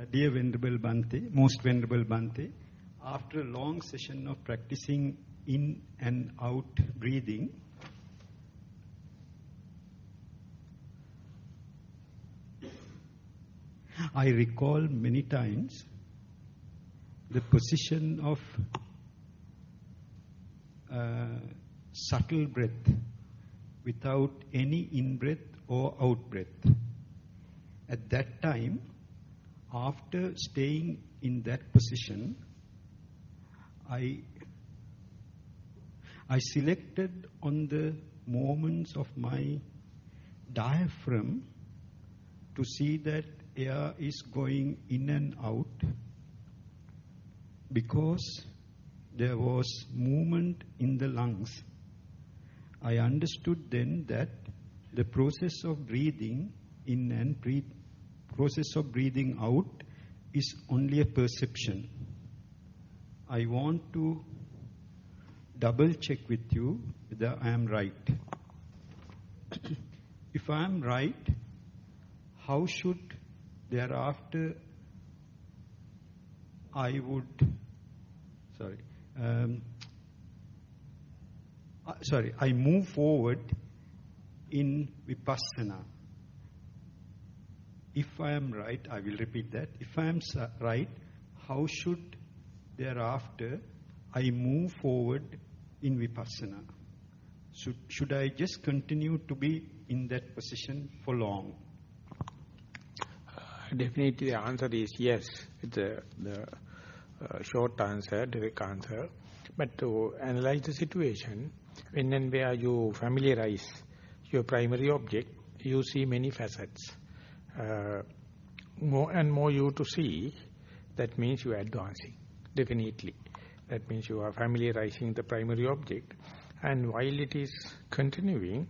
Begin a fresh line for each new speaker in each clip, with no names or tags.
Dear Venerable Bhante, Most Venerable Bhante, after a long session of practicing in and out breathing, I recall many times the position of subtle breath without any in-breath or out-breath. At that time, after staying in that position, I selected on the moments of my diaphragm to see that air is going in and out, because there was movement in the lungs. I understood then that the process of breathing in and process of breathing out is only a perception. I want to double check with you whether I am right. If I am right, how should thereafter I move forward in Vipassana? If I am right, I will repeat that. If I am right, how should thereafter I move forward in Vipassana? Should I just continue to be in that position for long?
Definitely the answer is yes. It's the short answer, direct answer. But to analyze the situation, when and where you familiarize your primary object, you see many facets. More and more you to see, that means you are advancing, definitely. That means you are familiarizing the primary object. And while it is continuing,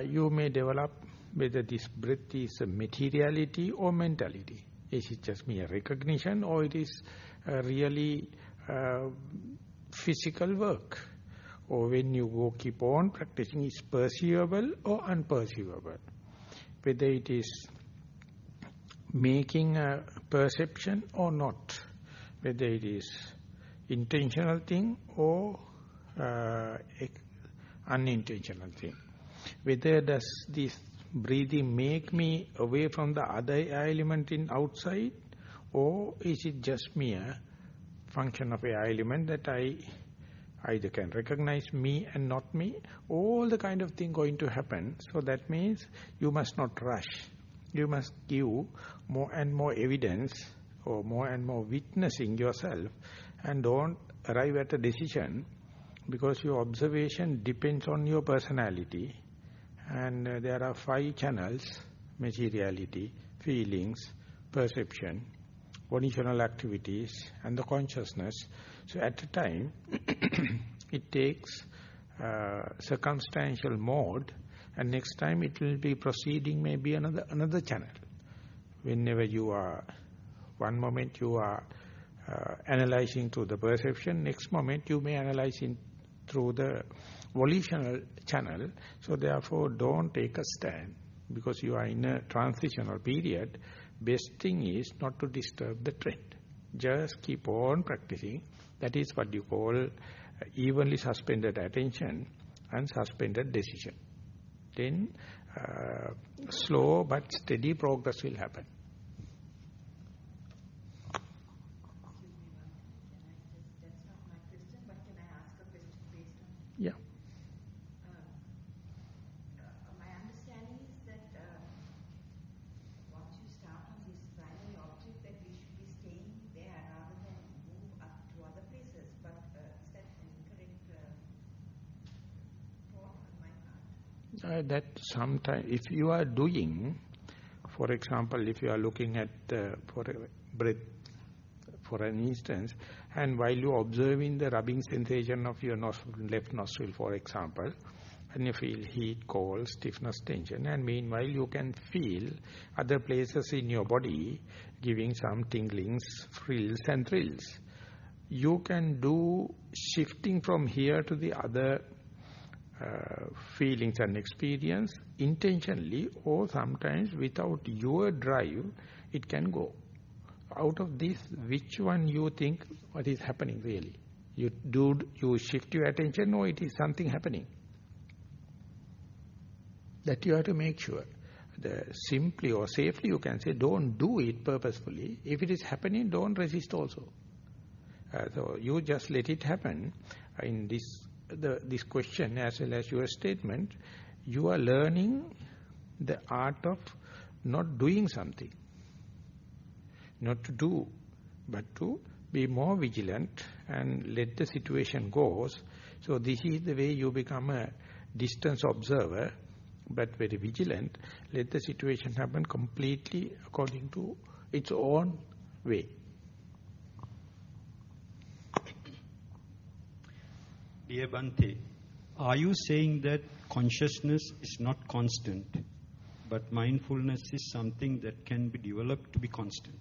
you may develop whether this breath is a materiality or mentality. Is it just mere recognition, or it is really physical work? Or when you go keep on practicing, is perceivable or unperceivable? Whether it is making a perception or not, whether it is intentional thing or unintentional thing. Whether does this breathing make me away from the other element in outside, or is it just mere function of air element that I either can recognize me and not me? All the kind of thing going to happen. So that means you must not rush. You must give more and more evidence or more and more witnessing yourself, and don't arrive at a decision, because your observation depends on your personality. And there are 5 channels: materiality, feelings, perception, volitional activities, and the consciousness. So at a time, it takes circumstantial mode, and next time it will be proceeding maybe another channel. Whenever you are, one moment you are analyzing through the perception, next moment you may analyze through the volitional channel. So therefore don't take a stand, because you are in a transitional period. Best thing is not to disturb the trend. Just keep on practicing. That is what you call evenly suspended attention and suspended decision. Then slow but steady progress will happen.
That's not my question, but can I ask a question based on it?
Yeah.
My understanding is that once you start on this primary object, that we should be staying there rather than move up to other places. But is that an incorrect thought on my part?
That sometimes, if you are doing, for example, if you are looking at for a breath, for an instance, and while you are observing the rubbing sensation of your left nostril, for example, and you feel heat, cold, stiffness, tension, and meanwhile you can feel other places in your body giving some tinglings, frills and thrills. You can do shifting from here to the other feelings and experience intentionally, or sometimes without your drive it can go. out of this, which one you think what is happening really? You shift your attention, or it is something happening? That you have to make sure. Simply or safely you can say, don't do it purposefully. If it is happening, don't resist also. So you just let it happen. In this question as well as your statement, you are learning the art of not doing something. Not to do, but to be more vigilant and let the situation go. So this is the way you become a distance observer, but very vigilant. Let the situation happen completely according to its own way.
Dear Bhante, are you saying that consciousness is not constant, but mindfulness is something that can be developed to be constant?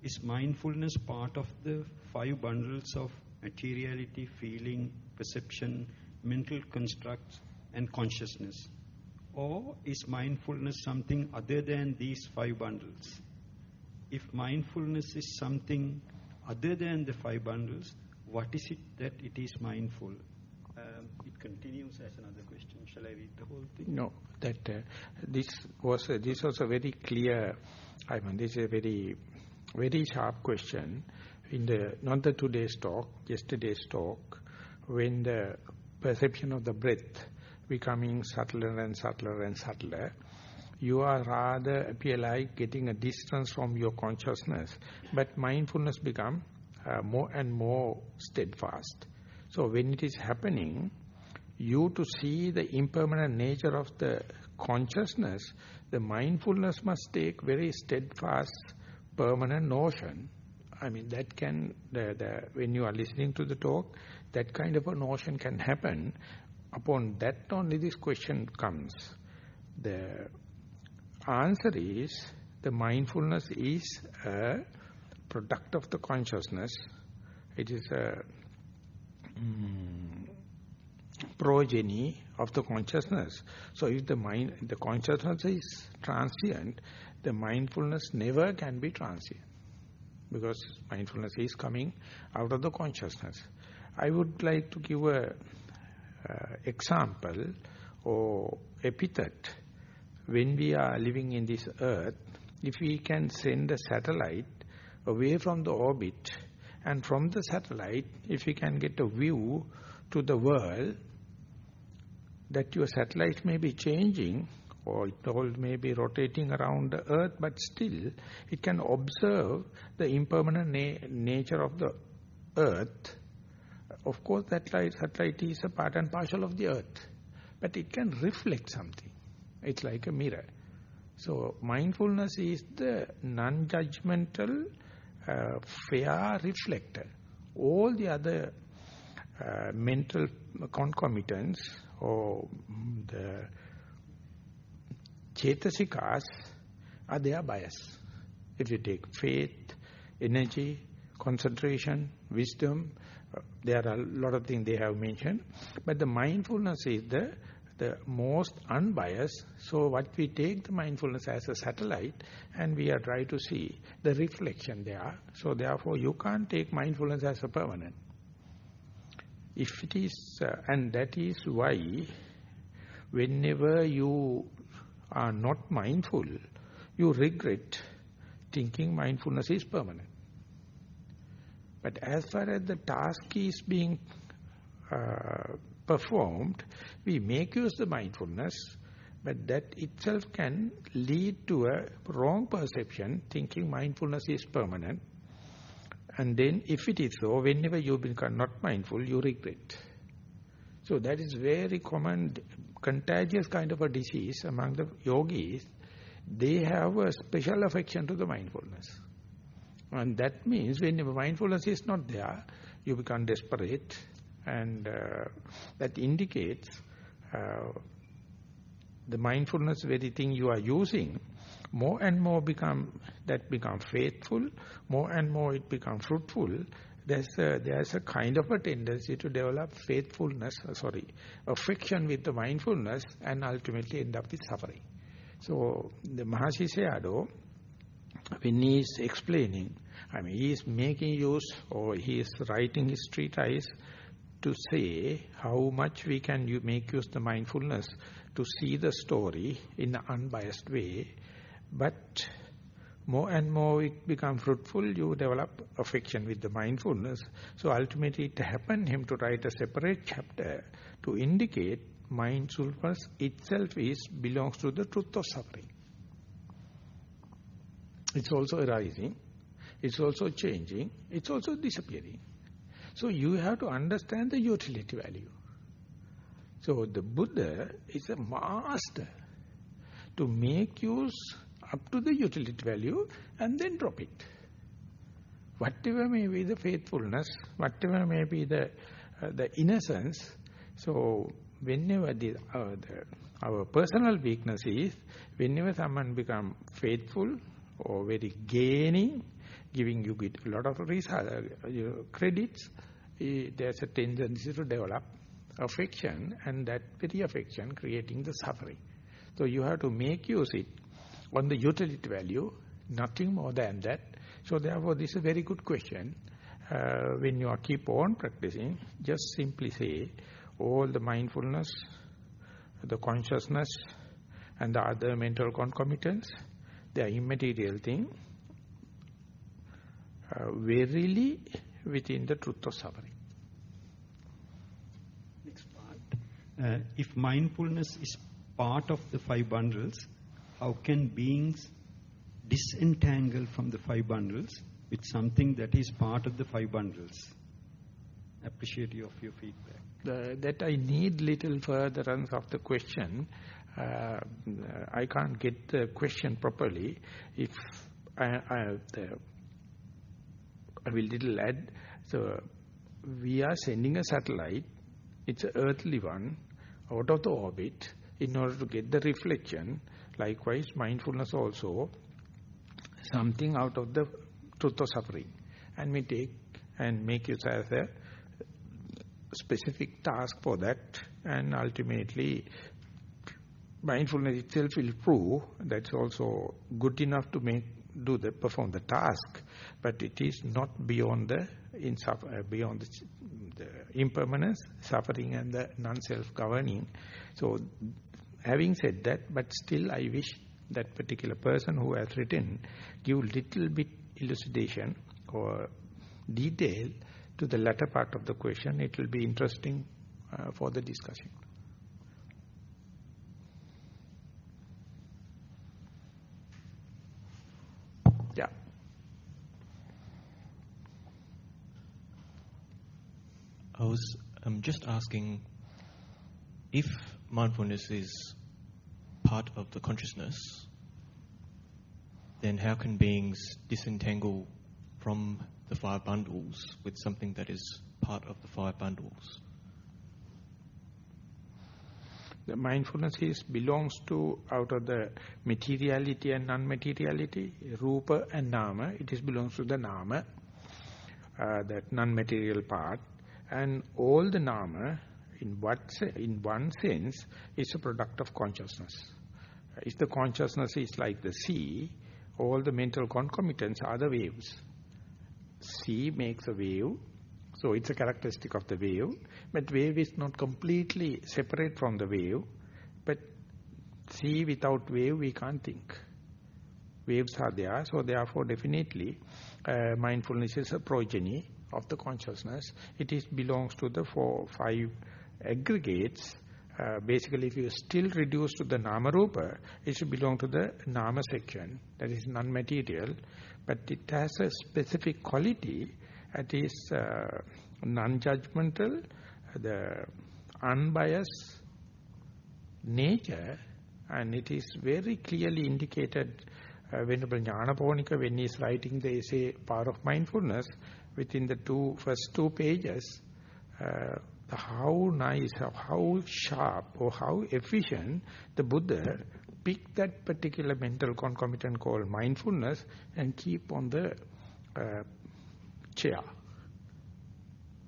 Is mindfulness part of the 5 bundles of materiality, feeling, perception, mental constructs, and consciousness? Or is mindfulness something other than these 5 bundles? If mindfulness is something other than the 5 bundles, what is it that it is mindful? It continues as another question. Shall I read the whole thing?
No, this was a very clear. I mean, this is a very, very sharp question. In not the today's talk, yesterday's talk, when the perception of the breath becoming subtler and subtler and subtler, you are rather appear like getting a distance from your consciousness, but mindfulness become more and more steadfast. So when it is happening, you to see the impermanent nature of the consciousness, the mindfulness must take very steadfast, permanent notion. I mean, that can, when you are listening to the talk, that kind of a notion can happen. Upon that only this question comes. The answer is, the mindfulness is a product of the consciousness. It is a progeny of the consciousness. So if the consciousness is transient, the mindfulness never can be transient, because mindfulness is coming out of the consciousness. I would like to give a example or epithet. When we are living in this earth, if we can send a satellite away from the orbit, and from the satellite, if we can get a view to the world, that your satellite may be changing, or it all may be rotating around the earth, but still it can observe the impermanent nature of the earth. Of course, that satellite is a part and parcel of the earth, but it can reflect something. It's like a mirror. So mindfulness is the non-judgmental, fair reflector. All the other mental concomitants or the chetasikas are their bias. If you take faith, energy, concentration, wisdom, there are a lot of things they have mentioned. But the mindfulness is the most unbiased. So what we take the mindfulness as a satellite, and we are trying to see the reflection there. So therefore you can't take mindfulness as a permanent. If it is, and that is why whenever you are not mindful, you regret thinking mindfulness is permanent. But as far as the task is being performed, we make use of the mindfulness, but that itself can lead to a wrong perception, thinking mindfulness is permanent. And then if it is so, whenever you become not mindful, you regret. So that is very common, contagious kind of a disease among the yogis. They have a special affection to the mindfulness. And that means when mindfulness is not there, you become desperate, and that indicates the mindfulness very thing you are using, more and more become faithful, more and more it becomes fruitful. There's a kind of a tendency to develop affection with the mindfulness, and ultimately end up with suffering. So the Mahasi Sayadaw, when he is explaining, I mean, he is making use, or he is writing his treatise to say how much we can make use the mindfulness to see the story in an unbiased way. But more and more it becomes fruitful, you develop affection with the mindfulness. So ultimately it happened him to write a separate chapter to indicate mindfulness itself belongs to the truth of suffering. It's also arising, it's also changing, it's also disappearing. So you have to understand the utility value. So the Buddha is a master to make use up to the utility value and then drop it. Whatever may be the faithfulness, whatever may be the innocence, so whenever our personal weakness is, whenever someone becomes faithful or very gaining, giving you a lot of credits, there's a tendency to develop affection, and that very affection creating the suffering. So you have to make use it on the utility value, nothing more than that. So therefore this is a very good question. When you keep on practicing, just simply say, all the mindfulness, the consciousness, and the other mental concomitants, they are immaterial thing, verily within the truth of suffering.
Next part. If mindfulness is part of the five bundles, how can beings disentangle from the five bundles with something that is part of the five bundles? Appreciate your feedback.
That I need little furtherance of the question. I can't get the question properly. If I will little add. So we are sending a satellite. It's an earthly one out of the orbit in order to get the reflection. Likewise, mindfulness also something out of the truth of suffering, and we take and make it as a specific task for that, and ultimately mindfulness itself will prove that's also good enough to perform the task, but it is not beyond the impermanence, suffering, and the non-self-governing. So having said that, but still I wish that particular person who has written give little bit elucidation or detail to the latter part of the question. It will be interesting for the discussion. Yeah.
I was just asking, if mindfulness is part of the consciousness, then how can beings disentangle from the five bundles with something that is part of the five bundles?
The mindfulness belongs to out of the materiality and non-materiality, rupa and nama. It belongs to the nama, that non-material part, and all the nama, in one sense, is a product of consciousness. If the consciousness is like the sea, all the mental concomitants are the waves. Sea makes a wave, so it's a characteristic of the wave, but wave is not completely separate from the wave, but sea without wave we can't think. Waves are there, so therefore definitely mindfulness is a progeny of the consciousness. It belongs to the five aggregates. Basically, if you still reduce to the nama rupa, it should belong to the nama section, that is non-material, but it has a specific quality. It is non-judgmental, the unbiased nature, and it is very clearly indicated. Venerable Jnanaponika, when he is writing the essay Power of Mindfulness, within the first two pages, how nice, how sharp or how efficient the Buddha picked that particular mental concomitant called mindfulness and keep on the chair.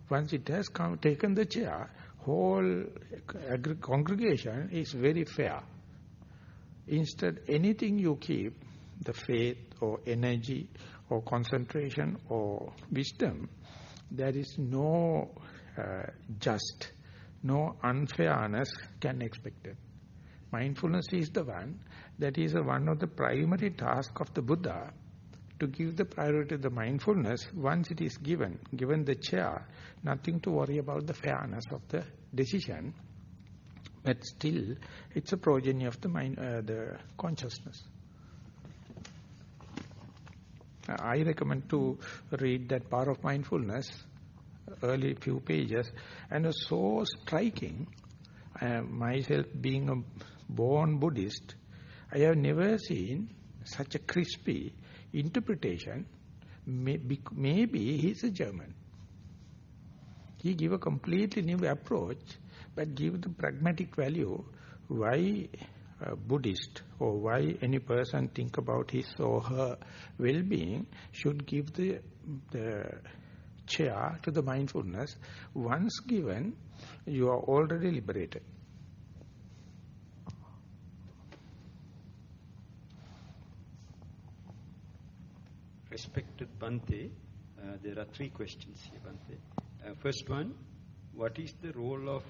Once it has taken the chair, whole congregation is very fair. Instead, anything you keep, the faith or energy or concentration or wisdom, there is no just, no unfairness can expect it. Mindfulness is the one that is one of the primary tasks of the Buddha, to give the priority to the mindfulness. Once it is given the chair, nothing to worry about the fairness of the decision, but still it's a progeny of the mind, the consciousness. I recommend to read that Power of Mindfulness, early few pages, and it's so striking. Myself being a born Buddhist, I have never seen such a crispy interpretation. Maybe he's a German. He give a completely new approach, but give the pragmatic value why a Buddhist or why any person think about his or her well-being should give the chair to the mindfulness. Once given, you are already liberated.
Respected Bhante, there are 3 questions here, Bhante. First one, what is the role of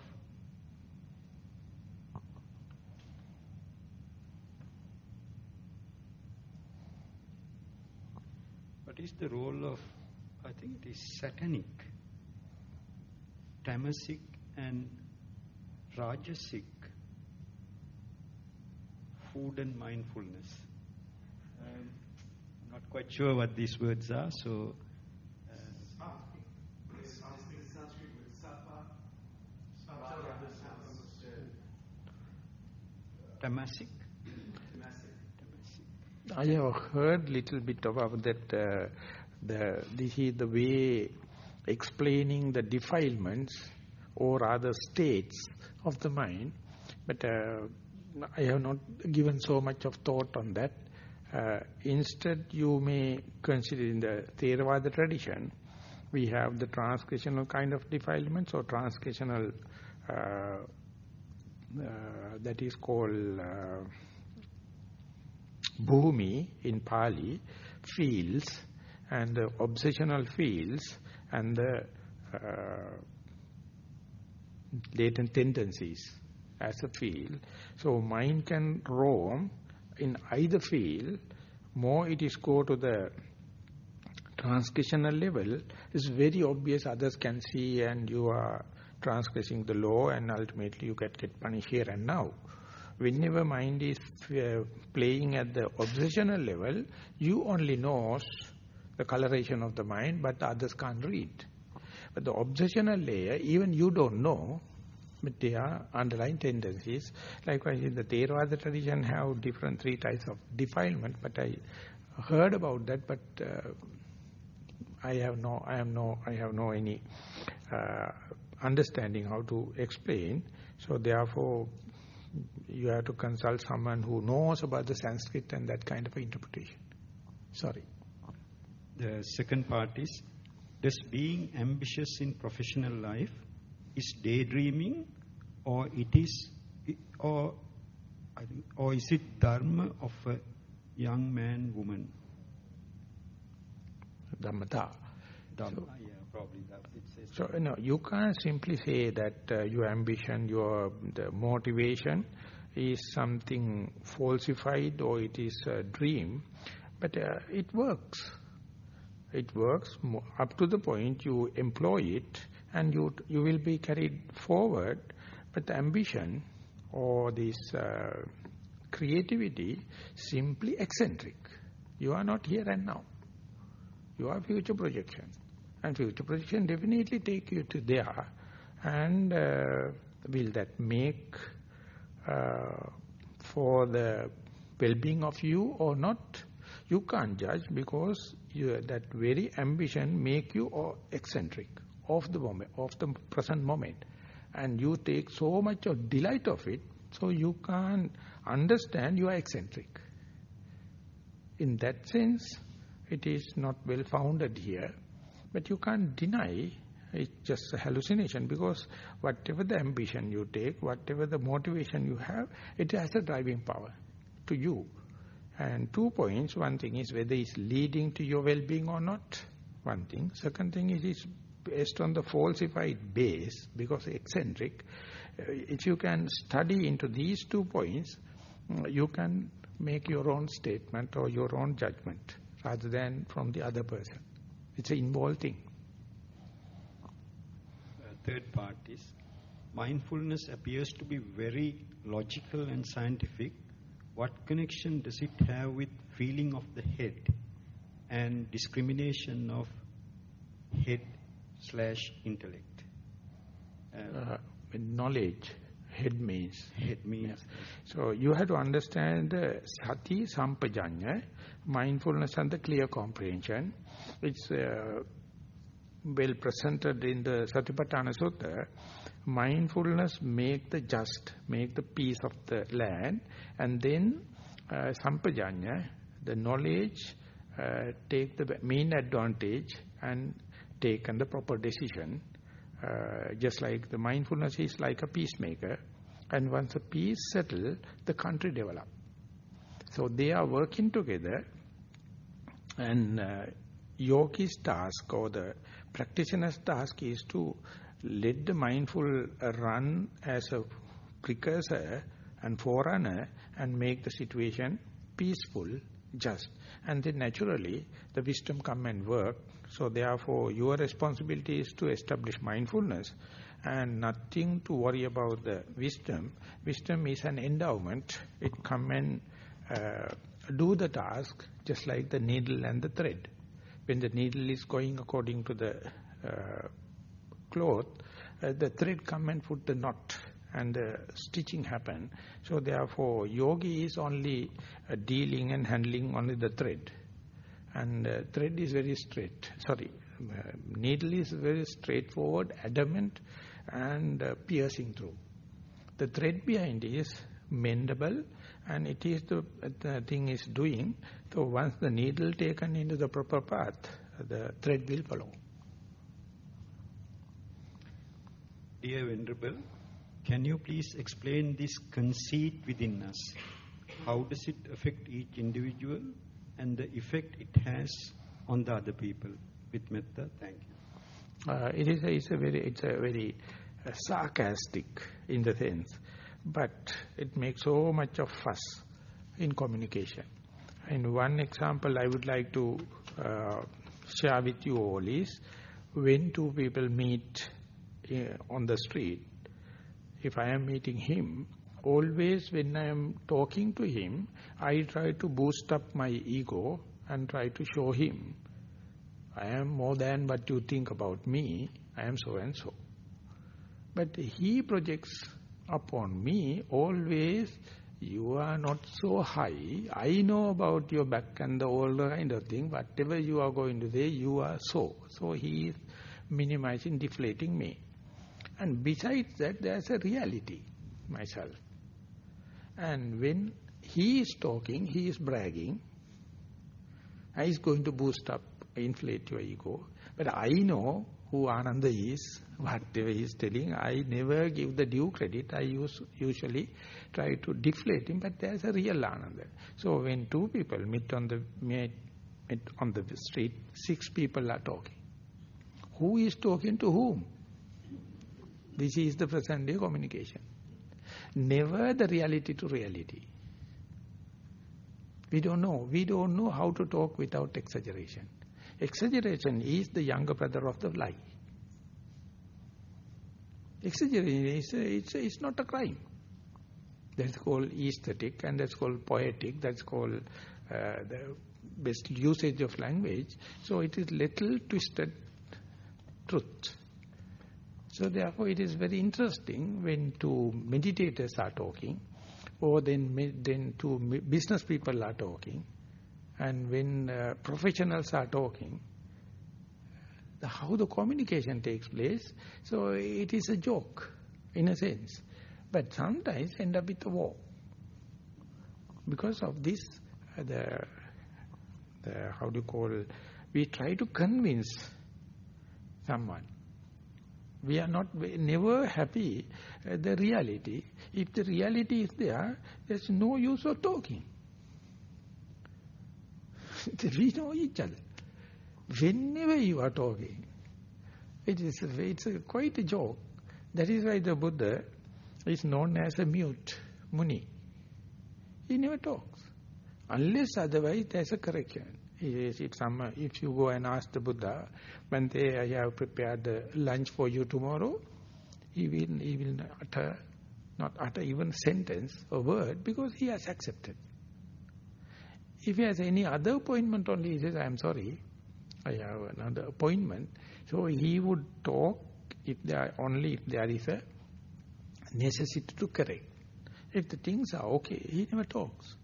I think it is satanic, tamasic and rajasic food and mindfulness? I'm not quite sure what these words are, so tamasic.
I have heard little bit about that. This is the way explaining the defilements or other states of the mind, but I have not given so much of thought on that. Instead, you may consider in the Theravada tradition, we have the transgressional kind of defilements or transgressional, that is called bhumi in Pali, fields, and the obsessional fields, and the latent tendencies as a field. So mind can roam in either field. More it is go to the transgressional level, it's very obvious others can see and you are transgressing the law and ultimately you get punished here and now. Whenever mind is playing at the obsessional level, you only knows the coloration of the mind, but others can't read. But the obsessional layer, even you don't know, but they are underlying tendencies. Likewise, in the Theravada tradition have different 3 types of defilement, but I heard about that, but I have no any understanding how to explain. So therefore, you have to consult someone who knows about the Sanskrit and that kind of interpretation. Sorry.
The second part is, does being ambitious in professional life is daydreaming, or is it dharma of a young man, woman?
Dhammata.
Dhamma, yeah, probably that it says.
So no, you can't simply say that your ambition, the motivation is something falsified or it is a dream, but it works. It works up to the point you employ it and you will be carried forward. But the ambition or this creativity simply eccentric. You are not here and now. You are future projection. And future projection definitely take you to there. And will that make for the well-being of you or not? You can't judge because that very ambition make you eccentric of the moment, of the present moment. And you take so much of delight of it, so you can't understand you are eccentric. In that sense, it is not well founded here. But you can't deny it's just a hallucination, because whatever the ambition you take, whatever the motivation you have, it has a driving power to you. And 2 points. One thing is whether it's leading to your well-being or not. One thing. Second thing is it's based on the falsified base, because eccentric. If you can study into these 2 points, you can make your own statement or your own judgment rather than from the other person. It's an involved thing.
Third part is, mindfulness appears to be very logical and scientific. What connection does it have with feeling of the head and discrimination of head/intellect?
Knowledge, head means.
Head means.
Yeah. So you have to understand sati sampajanya, mindfulness and the clear comprehension. It's well presented in the Satipatthana Sutta. Mindfulness make the peace of the land, and then sampajanya, the knowledge, take the main advantage and take the proper decision. Just like the mindfulness is like a peacemaker, and once the peace settle, the country develop. So they are working together, and yogi's task or the practitioner's task is to let the mindful run as a precursor and forerunner and make the situation peaceful, just. And then naturally the wisdom come and work. So therefore your responsibility is to establish mindfulness and nothing to worry about the wisdom. Wisdom is an endowment. It come and do the task just like the needle and the thread. When the needle is going according to the cloth, the thread come and put the knot and the stitching happen. So therefore yogi is only dealing and handling only the thread. And thread is very straight. Needle is very straightforward, adamant and piercing through. The thread behind is mendable, and it is the thing is doing. So once the needle taken into the proper path, the thread will follow.
Dear Venerable, can you please explain this conceit within us? How does it affect each individual and the effect it has on the other people? With metta, thank you.
It's a very sarcastic in the sense, but it makes so much of fuss in communication. And one example I would like to share with you all is, when two people meet on the street, if I am meeting him, always when I am talking to him, I try to boost up my ego and try to show him, I am more than what you think about me, I am so and so. But he projects upon me always, you are not so high, I know about your back and all the kind of thing, whatever you are going to say, you are so. So he is minimizing, deflating me. And besides that, there is a reality, myself. And when he is talking, he is bragging, he is going to boost up, inflate your ego. But I know who Ananda is, whatever he is telling, I never give the due credit. I usually try to deflate him, but there is a real Ananda. So when two people meet on the street, 6 people are talking. Who is talking to whom? This is the present day communication. Never the reality to reality. We don't know how to talk without exaggeration. Exaggeration is the younger brother of the lie. Exaggeration is not a crime. That's called aesthetic, and that's called poetic, that's called the best usage of language. So it is little twisted truth. So therefore it is very interesting when two meditators are talking, or then two business people are talking, and when professionals are talking, how the communication takes place. So it is a joke in a sense, but sometimes end up with a war. Because of this, we try to convince someone. We are never happy the reality. If the reality is there, there's no use of talking. We know each other. Whenever you are talking, it's quite a joke. That is why the Buddha is known as a mute Muni. He never talks. Unless otherwise there's a correction. If you go and ask the Buddha, when I have prepared the lunch for you tomorrow, he will not utter even a sentence or word because he has accepted. If he has any other appointment only, he says, I am sorry, I have another appointment. So he would talk if there is a necessity to correct. If the things are okay, he never talks.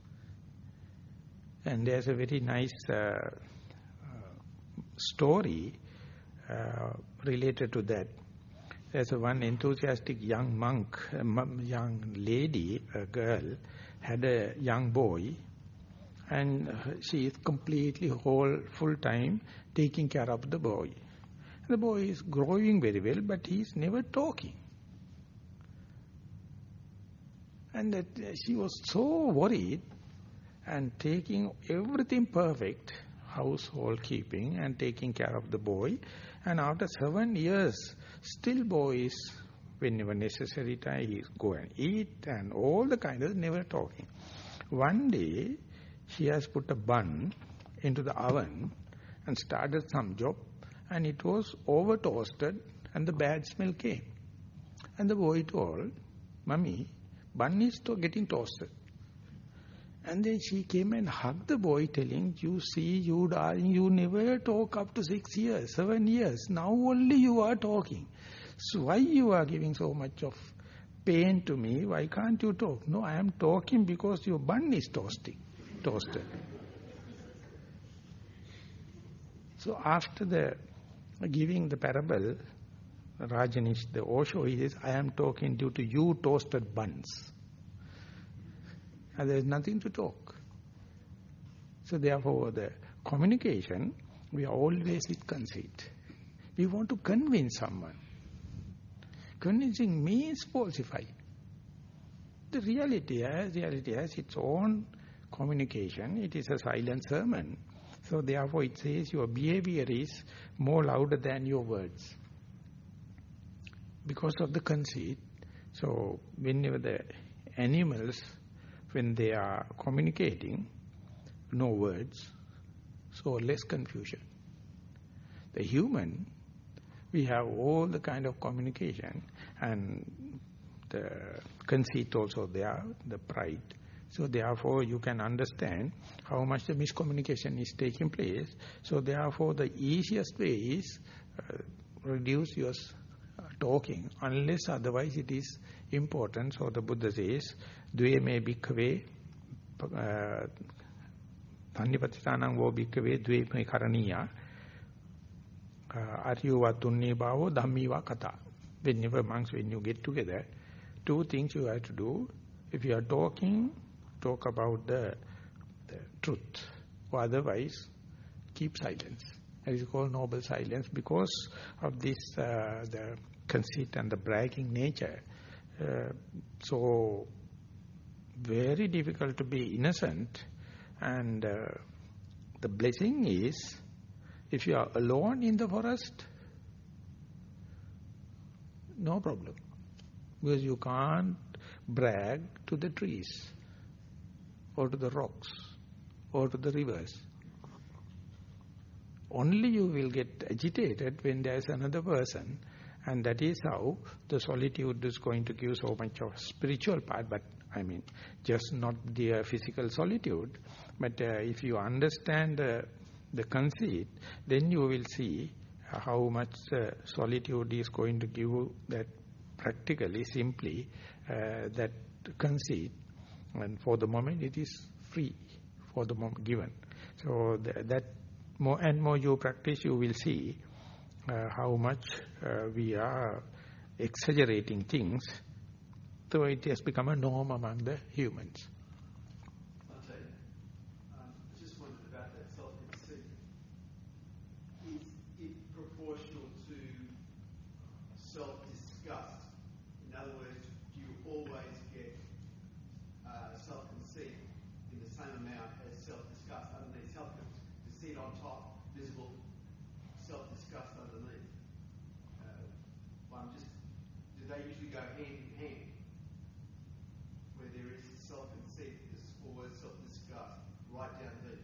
And there's a very nice story related to that. There's one enthusiastic young monk, young lady, a girl, had a young boy, and she is completely full time taking care of the boy. The boy is growing very well, but he is never talking. And that she was so worried and taking everything perfect, household keeping and taking care of the boy. And after 7 years, still boy is, whenever necessary time, he go and eat and all the kind of, never talking. One day, she has put a bun into the oven and started some job, and it was over toasted and the bad smell came. And the boy told, Mummy, bun is getting toasted. And then she came and hugged the boy, telling, you see, you darling, you never talk up to 6 years, 7 years. Now only you are talking. So why you are giving so much of pain to me? Why can't you talk? No, I am talking because your bun is toasted. So after giving the parable, Rajanish, the Osho, he says, I am talking due to you toasted buns. And there is nothing to talk. So therefore, the communication, we are always with conceit. We want to convince someone. Convincing means falsify. The reality has its own communication. It is a silent sermon. So therefore it says your behavior is more louder than your words. Because of the conceit. So whenever the animals, when they are communicating, no words, so less confusion. The human, we have all the kind of communication, and the conceit also there, the pride. So therefore you can understand how much the miscommunication is taking place. So therefore the easiest way is reduce your talking, unless otherwise it is important. So the Buddha says, Dve me bhikkhave, Thannipatitanang vo bhikkhave, Dve me karaniya, Aryuva tunne bhavo, Dhammiva kata. Whenever monks, when you get together, 2 things you have to do. If you are talking, talk about the truth. Or otherwise, keep silence. That is called noble silence because of this, the conceit and the bragging nature. So, very difficult to be innocent, and the blessing is, if you are alone in the forest, no problem, because you can't brag to the trees, or to the rocks, or to the rivers. Only you will get agitated when there is another person, and that is how the solitude is going to give so much of spiritual part, but I mean, just not the physical solitude. But if you understand the conceit, then you will see how much solitude is going to give that practically, simply, that conceit. And for the moment, it is free, for the moment given. So that more and more you practice, you will see how much we are exaggerating things. So it has become a norm among the humans.
I just wondered about that self-conceit. Is it proportional to self-disgust? In other words, do you always get self-conceit in the same amount as self-disgust? I mean, hand in hand, where there is self-conceit, or self-disgust, right down there.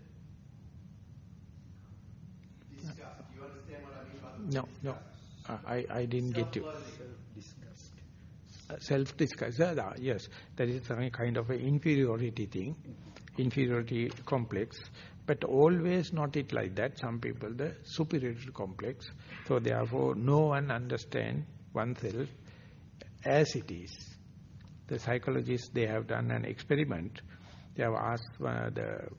Disgust. Do you understand what I mean by the disgust?
No. I didn't get you.
Self-disgust.
Self-disgust. Yes, that is a kind of an inferiority thing, inferiority complex, but always not it like that. Some people, the superiority complex. So therefore, no one understands oneself as it is. The psychologists, they have done an experiment. They have asked the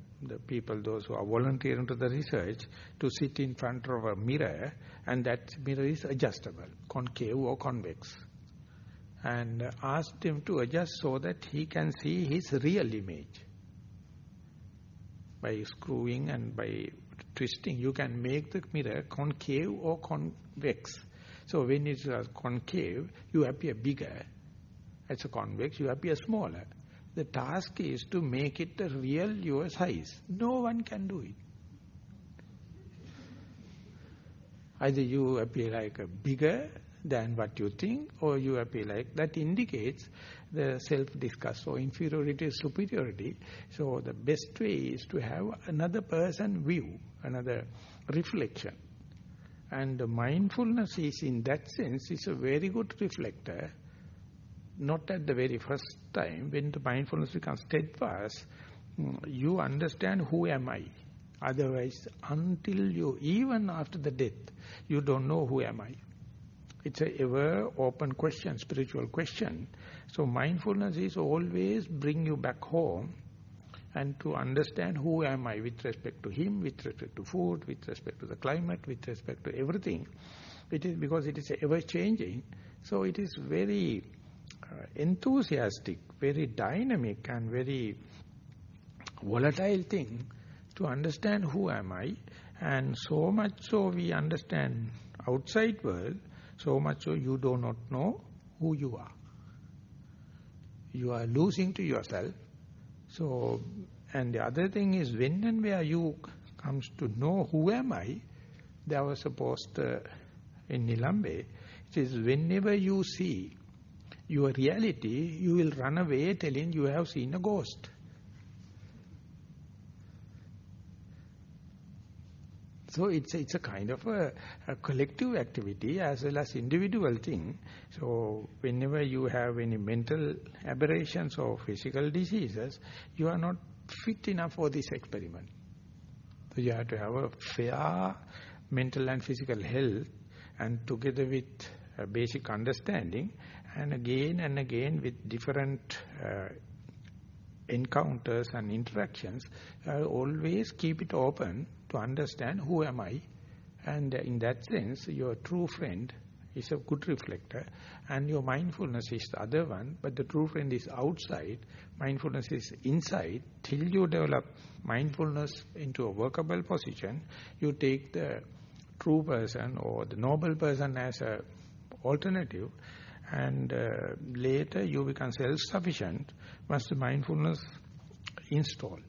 people, those who are volunteering to the research, to sit in front of a mirror, and that mirror is adjustable, concave or convex. And asked him to adjust so that he can see his real image. By screwing and by twisting, you can make the mirror concave or convex. So when it's concave, you appear bigger. As a convex, you appear smaller. The task is to make it the real your size. No one can do it. Either you appear like a bigger than what you think, or you appear like, that indicates the self-disgust or inferiority, superiority. So the best way is to have another person view, another reflection. And the mindfulness is, in that sense, is a very good reflector. Not at the very first time, when the mindfulness becomes steadfast, you understand who am I. Otherwise, until you, even after the death, you don't know who am I. It's a ever open question, spiritual question. So mindfulness is always bring you back home and to understand who am I with respect to him, with respect to food, with respect to the climate, with respect to everything. It is because it is ever changing. So it is very enthusiastic, very dynamic and very volatile thing to understand who am I. And so much so we understand outside world, so much so you do not know who you are. You are losing to yourself. So, and the other thing is, when and where you comes to know who am I, there was a post in Nilambe, it is whenever you see your reality, you will run away telling you have seen a ghost. So it's a kind of a collective activity as well as individual thing. So whenever you have any mental aberrations or physical diseases, you are not fit enough for this experiment. So you have to have a fair mental and physical health, and together with a basic understanding, and again with different encounters and interactions, always keep it open to understand who am I. And in that sense, your true friend is a good reflector, and your mindfulness is the other one, but the true friend is outside, mindfulness is inside. Till you develop mindfulness into a workable position, you take the true person or the noble person as a alternative, and later you become self-sufficient once the mindfulness installed.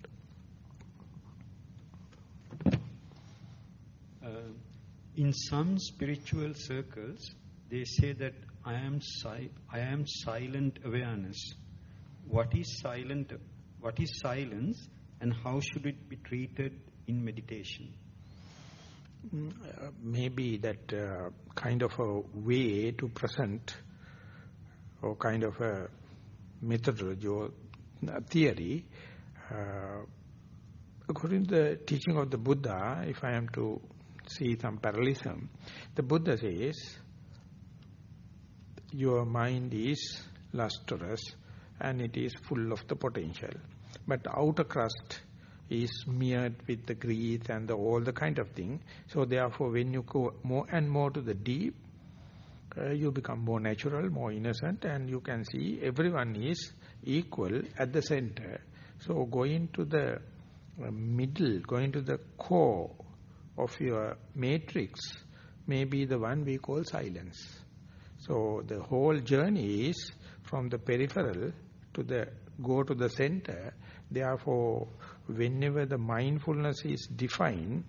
In some spiritual circles, they say that I am silent awareness. What is silence, and how should it be treated in meditation?
Maybe that kind of a way to present, or kind of a methodology or theory, according to the teaching of the Buddha, if I am to see some parallelism, the Buddha says, your mind is lustrous and it is full of the potential, but outer crust is smeared with the grease and all the kind of thing. So therefore, when you go more and more to the deep, you become more natural, more innocent, and you can see everyone is equal at the center. So going to the middle, going to the core of your matrix may be the one we call silence. So the whole journey is from the peripheral to go to the center. Therefore, whenever the mindfulness is defined,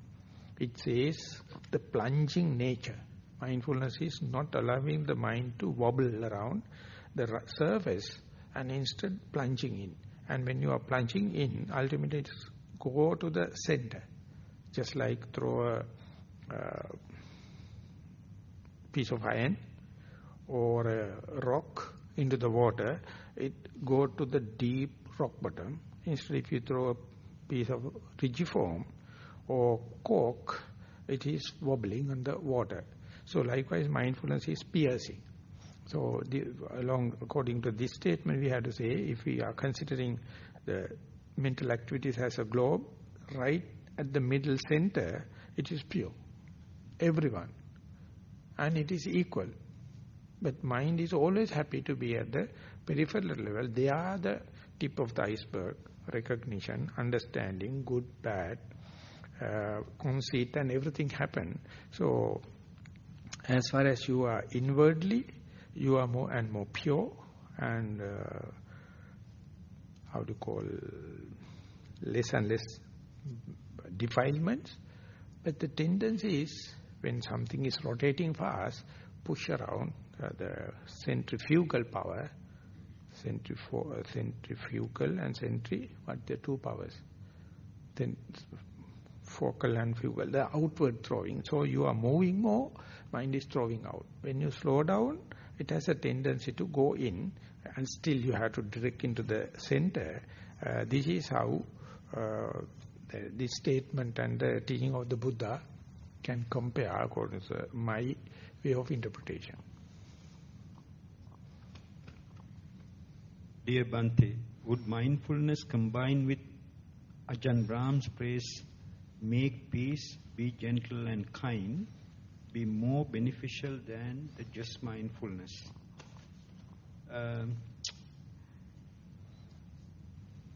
it says the plunging nature. Mindfulness is not allowing the mind to wobble around, the surface and instead plunging in. And when you are plunging in, ultimately it's go to the center. Just like throw a piece of iron or a rock into the water, it go to the deep rock bottom. Instead, if you throw a piece of rigiform or cork, it is wobbling on the water. So likewise, mindfulness is piercing. So according to this statement, we have to say, if we are considering the mental activities as a globe, right at the middle center, it is pure. Everyone. And it is equal. But mind is always happy to be at the peripheral level. They are the tip of the iceberg. Recognition, understanding, good, bad, conceit and everything happen. So, as far as you are inwardly, you are more and more pure and less and less defilements. But the tendency is, when something is rotating fast, push around the centrifugal power, centrifugal and what the two powers? Then focal and fugal, the outward throwing. So you are moving more, mind is throwing out. When you slow down, it has a tendency to go in, and still you have to direct into the center. This is how this statement and the teaching of the Buddha can compare according to my way of interpretation.
Dear Bhante, would mindfulness combined with Ajahn Brahm's praise, make peace, be gentle and kind, be more beneficial than the just mindfulness?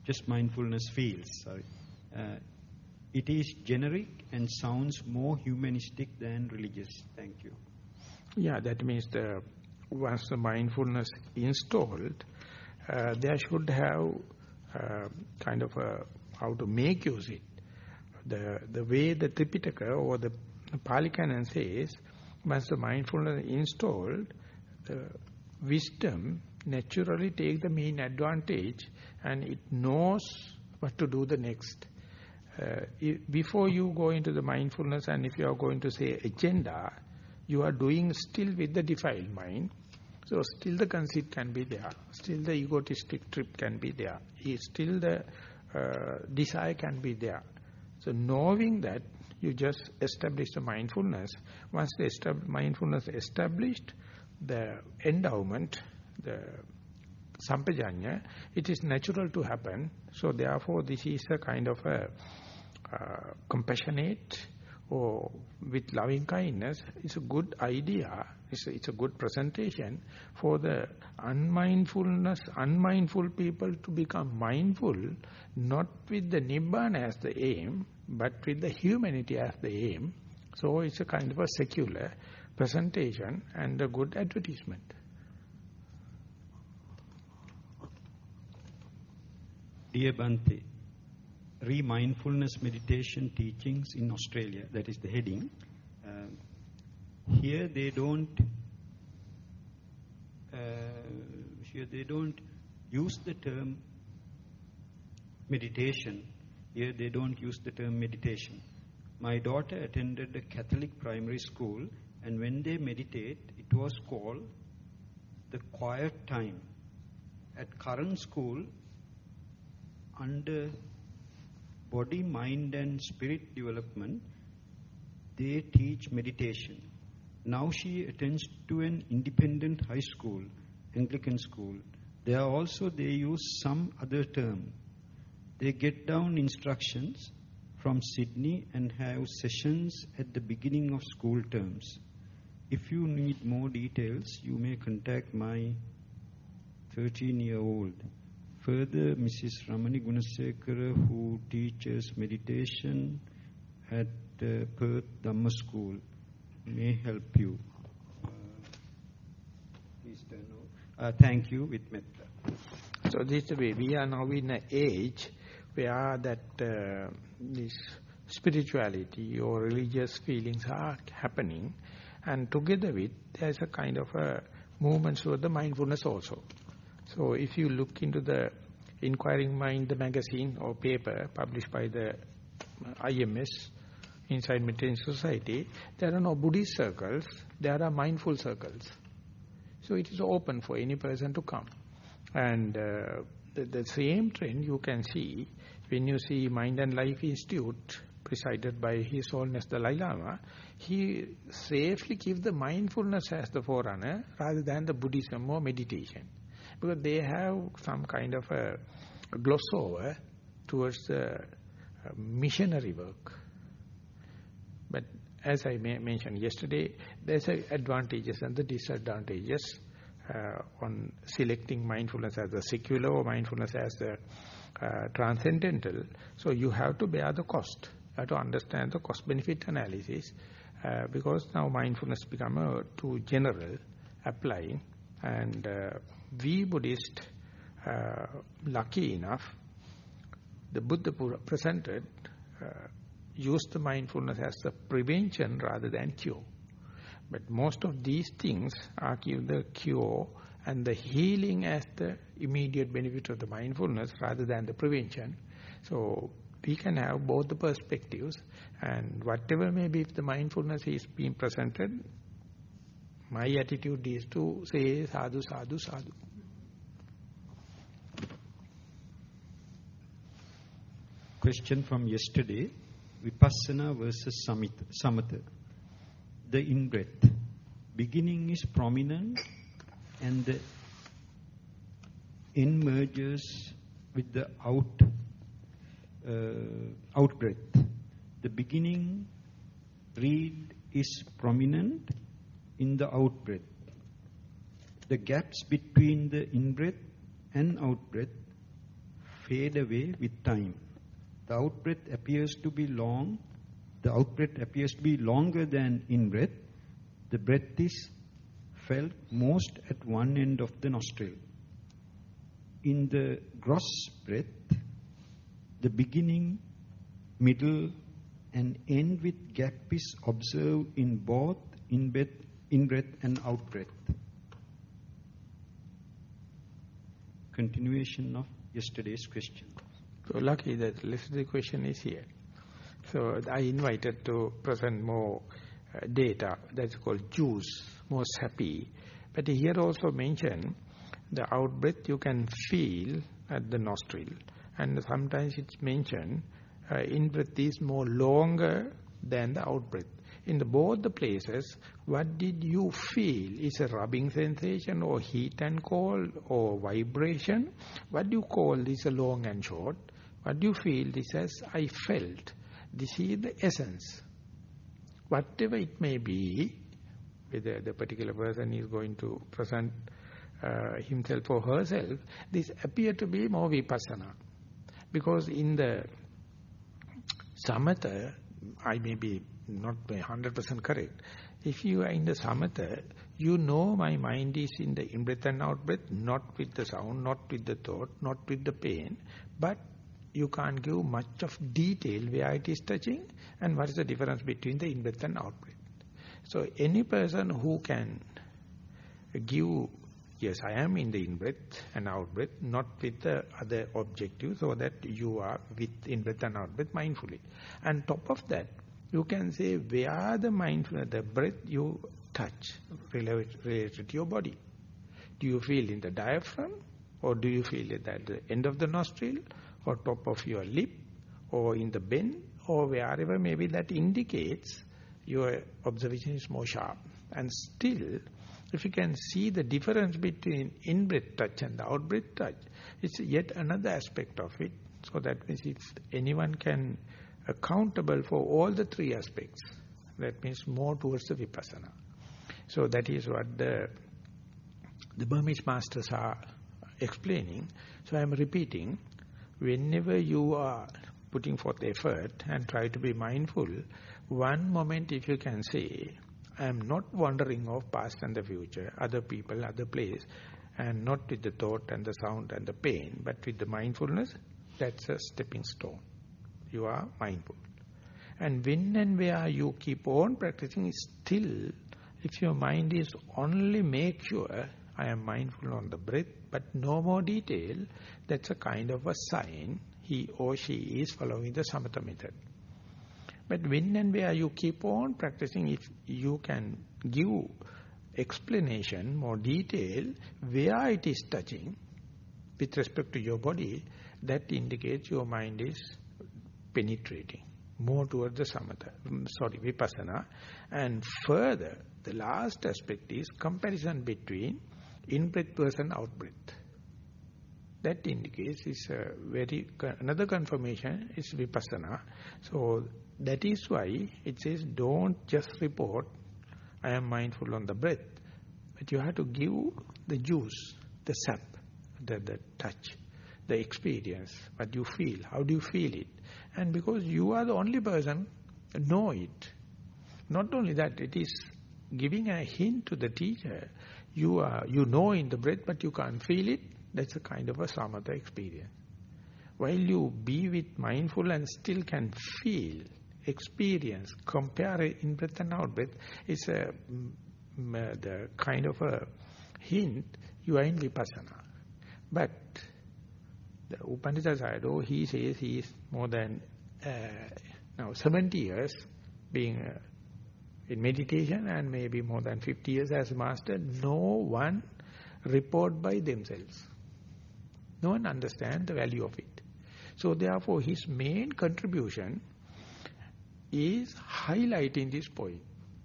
Just mindfulness feels, it is generic and sounds more humanistic than religious. Thank you.
Yeah, that means once the mindfulness installed, there should have kind of how to make use it. The way the Tripitaka or the Pali Canon says, once the mindfulness installed, the wisdom naturally take the main advantage and it knows what to do the next. Before you go into the mindfulness, and if you are going to say agenda, you are doing still with the defiled mind. So still the conceit can be there, still the egotistic trip can be there, still the desire can be there. So knowing that, you just establish the mindfulness. Once the mindfulness established, the endowment, the sampajanya, it is natural to happen. So therefore this is a kind of a compassionate or with loving kindness. It's a good idea. It's a good presentation for the unmindful people to become mindful, not with the Nibbana as the aim, but with the humanity as the aim. So it's a kind of a secular presentation and a good advertisement.
Dear Bhante, re-mindfulness meditation teachings in Australia, that is the heading. Here they don't use the term meditation. Here they don't use the term meditation. My daughter attended a Catholic primary school, and when they meditate, it was called the quiet time. At current school, under body, mind and spirit development, they teach meditation. Now she attends to an independent high school, Anglican school. There also they use some other term. They get down instructions from Sydney and have sessions at the beginning of school terms. If you need more details, you may contact my 13-year-old. Further, Mrs. Ramani Gunasekara, who teaches meditation at Perth Dhamma School, may help you. Please turn over. Thank you with metta.
So this way, we are now in an age where that this spirituality or religious feelings are happening, and together with there's a kind of a movements toward the mindfulness also. So if you look into the Inquiring Mind, the magazine or paper published by the IMS, Inside Meditation Society, there are no Buddhist circles, there are mindful circles. So it is open for any person to come. And the same trend you can see when you see Mind and Life Institute, presided by His Holiness Dalai Lama. He safely gives the mindfulness as the forerunner rather than the Buddhism or meditation. Because they have some kind of a gloss over towards the missionary work. But as I mentioned yesterday, there's advantages and the disadvantages on selecting mindfulness as the secular or mindfulness as the transcendental. So you have to bear the cost. You have to understand the cost-benefit analysis because now mindfulness become too general applying, and we Buddhists, lucky enough, the Buddha presented use the mindfulness as the prevention rather than cure. But most of these things are give the cure and the healing as the immediate benefit of the mindfulness rather than the prevention. So we can have both the perspectives, and whatever may be, if the mindfulness is being presented, my attitude is to say sadhu, sadhu, sadhu.
Question from yesterday, Vipassana versus Samatha. The in-breath. Beginning is prominent and the in merges with the out-breath. The beginning read is prominent in the out-breath. The gaps between the in-breath and out-breath fade away with time. The out-breath appears to be long. The out-breath appears to be longer than in-breath. The breath is felt most at one end of the nostril. In the gross breath, the beginning, middle, and end with gap is observed in both in-breath and out-breath. Continuation of yesterday's question.
So lucky that the question is here. So I invited to present more data, that's called juice, most happy. But here also mentioned the out-breath you can feel at the nostril. And sometimes it's mentioned in-breath is more longer than the out-breath. In both the places, what did you feel? Is a rubbing sensation or heat and cold or vibration? What do you call this long and short? What do you feel this as I felt? This is the essence. Whatever it may be, whether the particular person is going to present himself or herself, this appear to be more vipassana. Because in the samatha, I may be not 100% correct. If you are in the samatha, you know my mind is in the in-breath and out-breath, not with the sound, not with the thought, not with the pain, but you can't give much of detail where it is touching and what is the difference between the in-breath and out-breath. So any person who can give, yes, I am in the in-breath and out-breath, not with the other objective, so that you are with in-breath and out-breath mindfully. And top of that, you can say where the mindfulness, the breath you touch related to your body. Do you feel in the diaphragm, or do you feel it at the end of the nostril, or top of your lip, or in the bend, or wherever maybe that indicates your observation is more sharp. And still, if you can see the difference between in-breath touch and the out-breath touch, it's yet another aspect of it. So that means if anyone can accountable for all the three aspects, that means more towards the vipassana. So that is what the Burmese masters are explaining. So I am repeating, whenever you are putting forth effort and try to be mindful, one moment if you can say, I am not wandering off past and the future, other people, other place, and not with the thought and the sound and the pain, but with the mindfulness, that's a stepping stone. You are mindful. And when and where you keep on practicing, still If your mind is only make sure, I am mindful on the breath, but no more detail, that's a kind of a sign he or she is following the samatha method. But when and where you keep on practicing, if you can give explanation, more detail, where it is touching with respect to your body, that indicates your mind is penetrating more towards the samatha, vipassana. And further, the last aspect is comparison between in-breath versus out-breath. That indicates is another confirmation is vipassana. So that is why it says don't just report, I am mindful on the breath, but you have to give the juice, the sap, the touch, the experience, what you feel, how do you feel it. And because you are the only person know it, not only that, it is giving a hint to the teacher, you know in the breath but you can't feel it, that's a kind of a samatha experience. While you be with mindful and still can feel, experience, compare in-breath and out-breath, it's the kind of a hint you are in vipassana. But the Upanishad Sayadaw, he says he is more than now 70 years being in meditation and maybe more than 50 years as a master. No one report by themselves. No one understands the value of it. So therefore his main contribution is highlighting this point.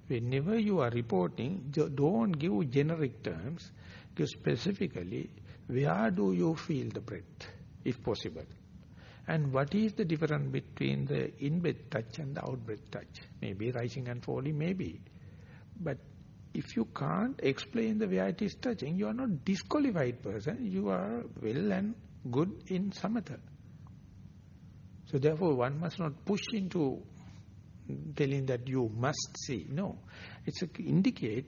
Whenever you are reporting, don't give generic terms, give specifically where do you feel the breath, if possible. And what is the difference between the in-breath touch and the out-breath touch? Maybe rising and falling, maybe. But if you can't explain the way it is touching, you are not disqualified person. You are well and good in samatha. So therefore one must not push into telling that you must see. No. It's indicate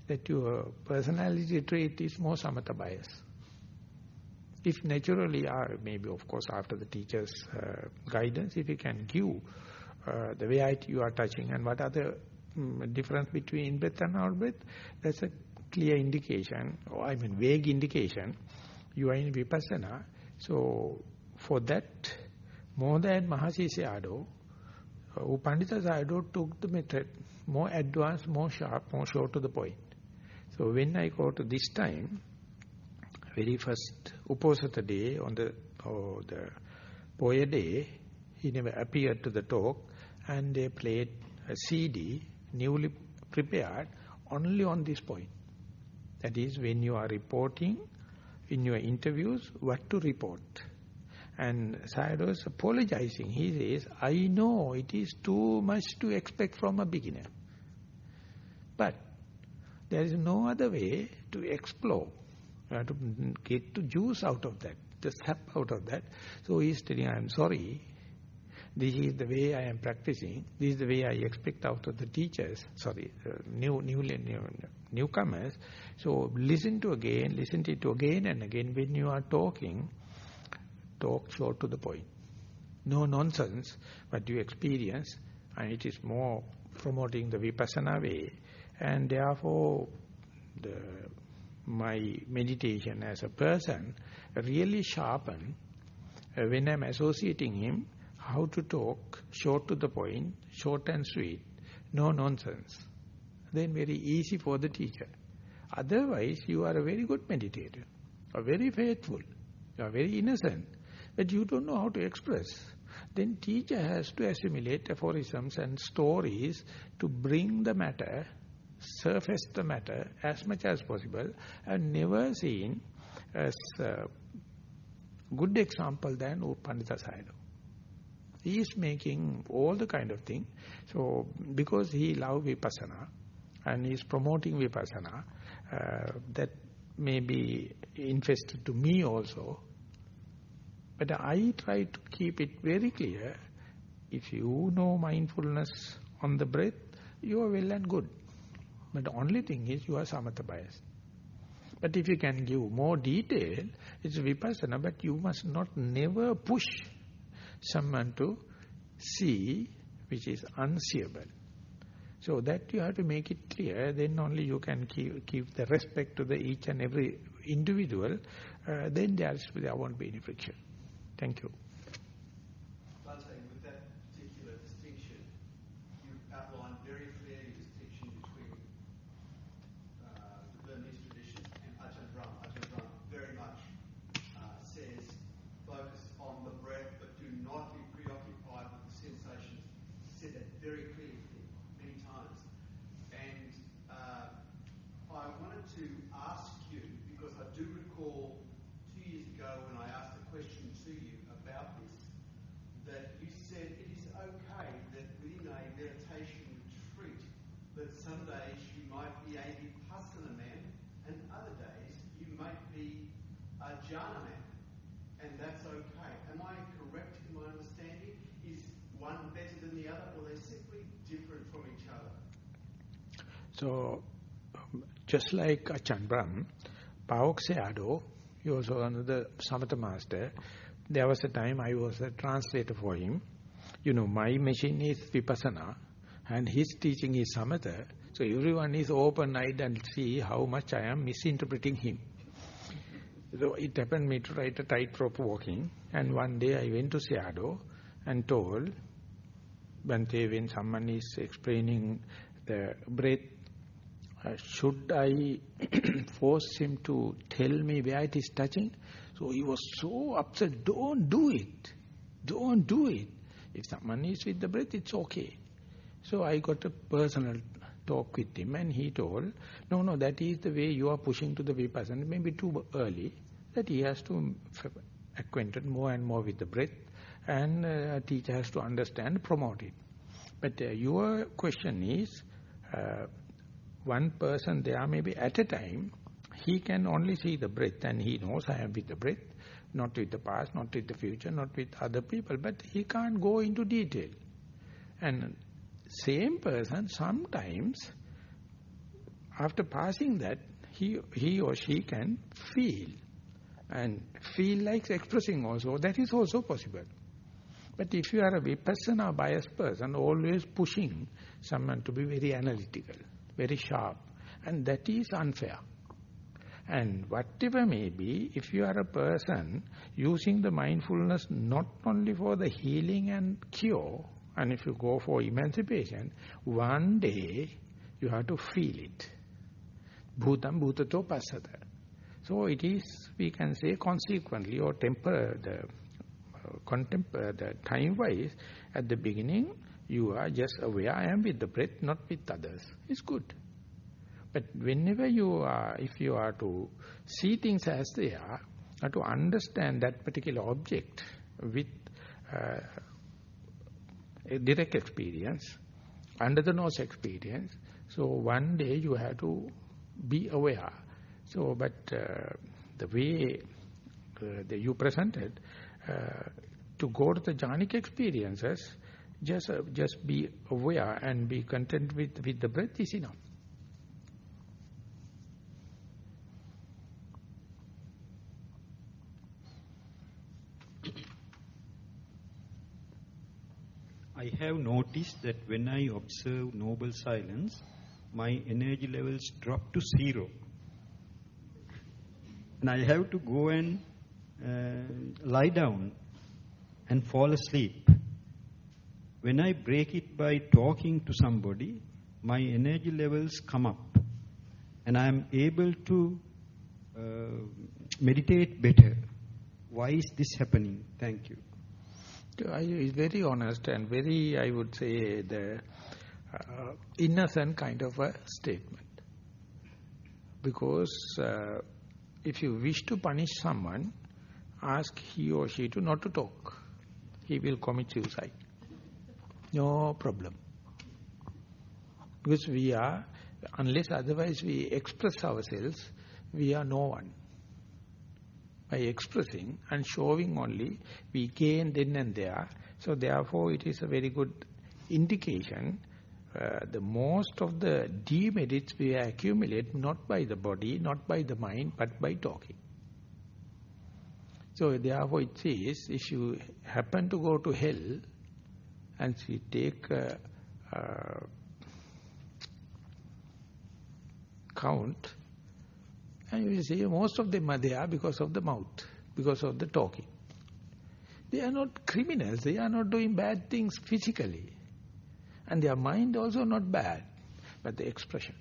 that your personality trait is more samatha bias. If naturally, or maybe of course after the teacher's guidance, if you can give the way you are touching and what are the difference between in-breath and out-breath, that's a clear indication, or I mean vague indication, you are in vipassana. So for that, more than Mahasi Sayadaw, Upandita Sayadaw took the method more advanced, more sharp, more short to the point. So when I go to this time, very first Uposatha day on the Poya day, he never appeared to the talk, and they played a CD, newly prepared, only on this point. That is, when you are reporting in your interviews, what to report. And Sayadaw was apologizing. He says, I know it is too much to expect from a beginner. But there is no other way to explore. You have to get the juice out of that, the sap out of that. So he is telling, I am sorry. This is the way I am practicing. This is the way I expect out of the teachers. Sorry, newcomers. So listen to it again and again. When you are talking, talk short to the point. No nonsense, but you experience, and it is more promoting the vipassana way. And therefore, my meditation as a person really sharpen when I am associating him, how to talk, short to the point, short and sweet, no nonsense. Then very easy for the teacher. Otherwise, you are a very good meditator, or very faithful, you are very innocent, but you don't know how to express. Then teacher has to assimilate aphorisms and stories to bring the matter, surface the matter as much as possible, and never seen as a good example than Pandita Sayadaw. He is making all the kind of thing. So, because he loves vipassana and he is promoting vipassana, that may be infested to me also. But I try to keep it very clear. If you know mindfulness on the breath, you are well and good. But the only thing is you are samatha biased. But if you can give more detail, it's vipassana, but you must not never push someone to see which is unseeable. So that you have to make it clear, then only you can give the respect to the each and every individual, then there won't be any friction. Thank you.
Bhante, with that particular distinction, you outlined very clearly the distinction between the Burmese traditions and Ajahn Brahm. Ajahn Brahm very much says, focus on the breath, but do not be preoccupied with the sensations. He said that very clearly many times. And I wanted to ask you, because I do recall 2 years ago when I asked a question to you about this, that you said it is okay that within a meditation retreat that some days you might be a Vipassana man and other days you might be a jhana man, and that's okay. Am I correct in my understanding? Is one better than the other, or are they simply different from each other?
So, just like Ajahn Brahm, Paok Sayadaw, he was another Samatha master. There was a time I was a translator for him. You know, my machine is Vipassana and his teaching is Samatha. So everyone is open-eyed and see how much I am misinterpreting him. So it happened me to write a tightrope walking, and one day I went to Sayadaw and told, Bhante, when someone is explaining the breath, should I force him to tell me where it is touching? So he was so upset, don't do it. Don't do it. If someone is with the breath, it's okay. So I got a personal talk with him and he told, no, that is the way you are pushing to the Vipassana, maybe too early, that he has to acquainted more and more with the breath, and a teacher has to understand, promote it. But your question is, one person there maybe at a time, he can only see the breath and he knows I am with the breath, not with the past, not with the future, not with other people, but he can't go into detail. And same person sometimes, after passing that, he or she can feel, and feel like expressing also, that is also possible. But if you are a Vipassana biased person, always pushing someone to be very analytical, very sharp, and that is unfair. And whatever may be, if you are a person using the mindfulness not only for the healing and cure, and if you go for emancipation, one day you have to feel it. Bhutam bhutato passata. So it is, we can say, consequently or the time-wise, at the beginning, you are just aware, I am with the breath, not with others. It's good. But whenever you are, if you are to see things as they are, you have to understand that particular object with a direct experience, under the nose experience. So one day you have to be aware. So, but the way that you presented, to go to the jhanic experiences, just be aware and be content with the breath is enough.
I have noticed that when I observe noble silence, my energy levels drop to 0. And I have to go and lie down and fall asleep. When I break it by talking to somebody, my energy levels come up. And I am able to meditate better. Why is this happening? Thank you.
It's very honest and very, I would say, the innocent kind of a statement. Because if you wish to punish someone, ask he or she to not to talk. He will commit suicide. No problem. Because we are, unless otherwise we express ourselves, we are no one. By expressing and showing only, we gain then and there. So therefore it is a very good indication. The most of the demerits we accumulate not by the body, not by the mind, but by talking. So therefore it says, if you happen to go to hell and you take count, and you will see most of them are there because of the mouth, because of the talking. They are not criminals, they are not doing bad things physically. And their mind also not bad, but the expression.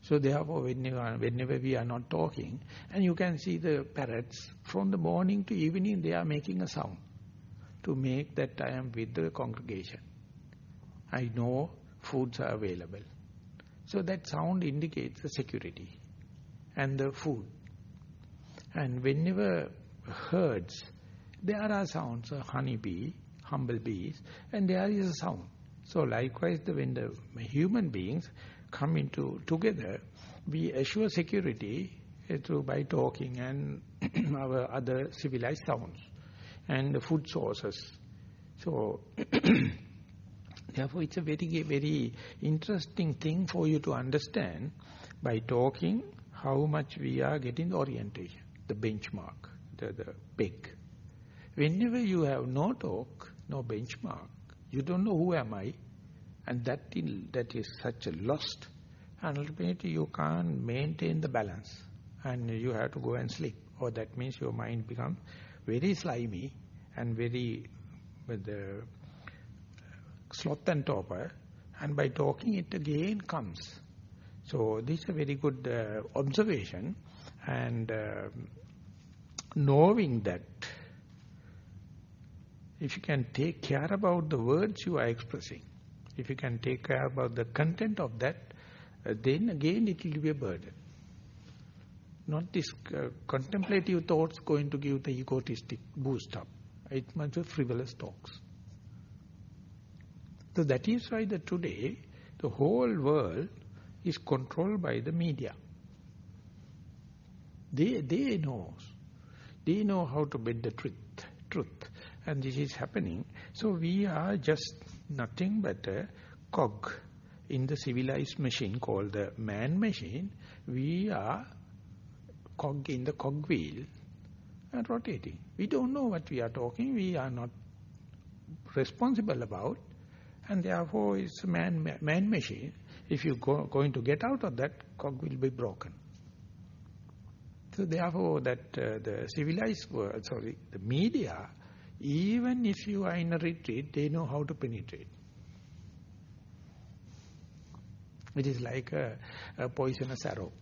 So therefore, whenever we are not talking, and you can see the parrots, from the morning to evening, they are making a sound to make that I am with the congregation. I know foods are available. So that sound indicates the security and the food. And whenever herds, there are sounds, honeybee, humblebees, and there is a sound. So likewise, when the human beings come into together, we assure security by talking and our other civilized sounds and the food sources. So therefore it's a very, very interesting thing for you to understand by talking how much we are getting the orientation, the benchmark, the peg. Whenever you have no talk, no benchmark, you don't know who am I, and that is such a lost. And ultimately you can't maintain the balance, and you have to go and sleep, or that means your mind becomes very slimy and very with the sloth and torpor, and by talking it again comes. So this is a very good observation, and knowing that if you can take care about the words you are expressing, if you can take care about the content of that, then again it will be a burden. Not this contemplative thoughts going to give the egotistic boost up. It must be frivolous talks. So that is why today the whole world is controlled by the media. They know how to bend the truth. And this is happening. So we are just nothing but a cog in the civilized machine called the man machine. We are cog in the cogwheel and rotating. We don't know what we are talking. We are not responsible about. And therefore it's a man machine. If you going to get out of that, cog will be broken. So therefore that the civilized world, the media, even if you are in a retreat, they know how to penetrate. It is like a poisonous arrow.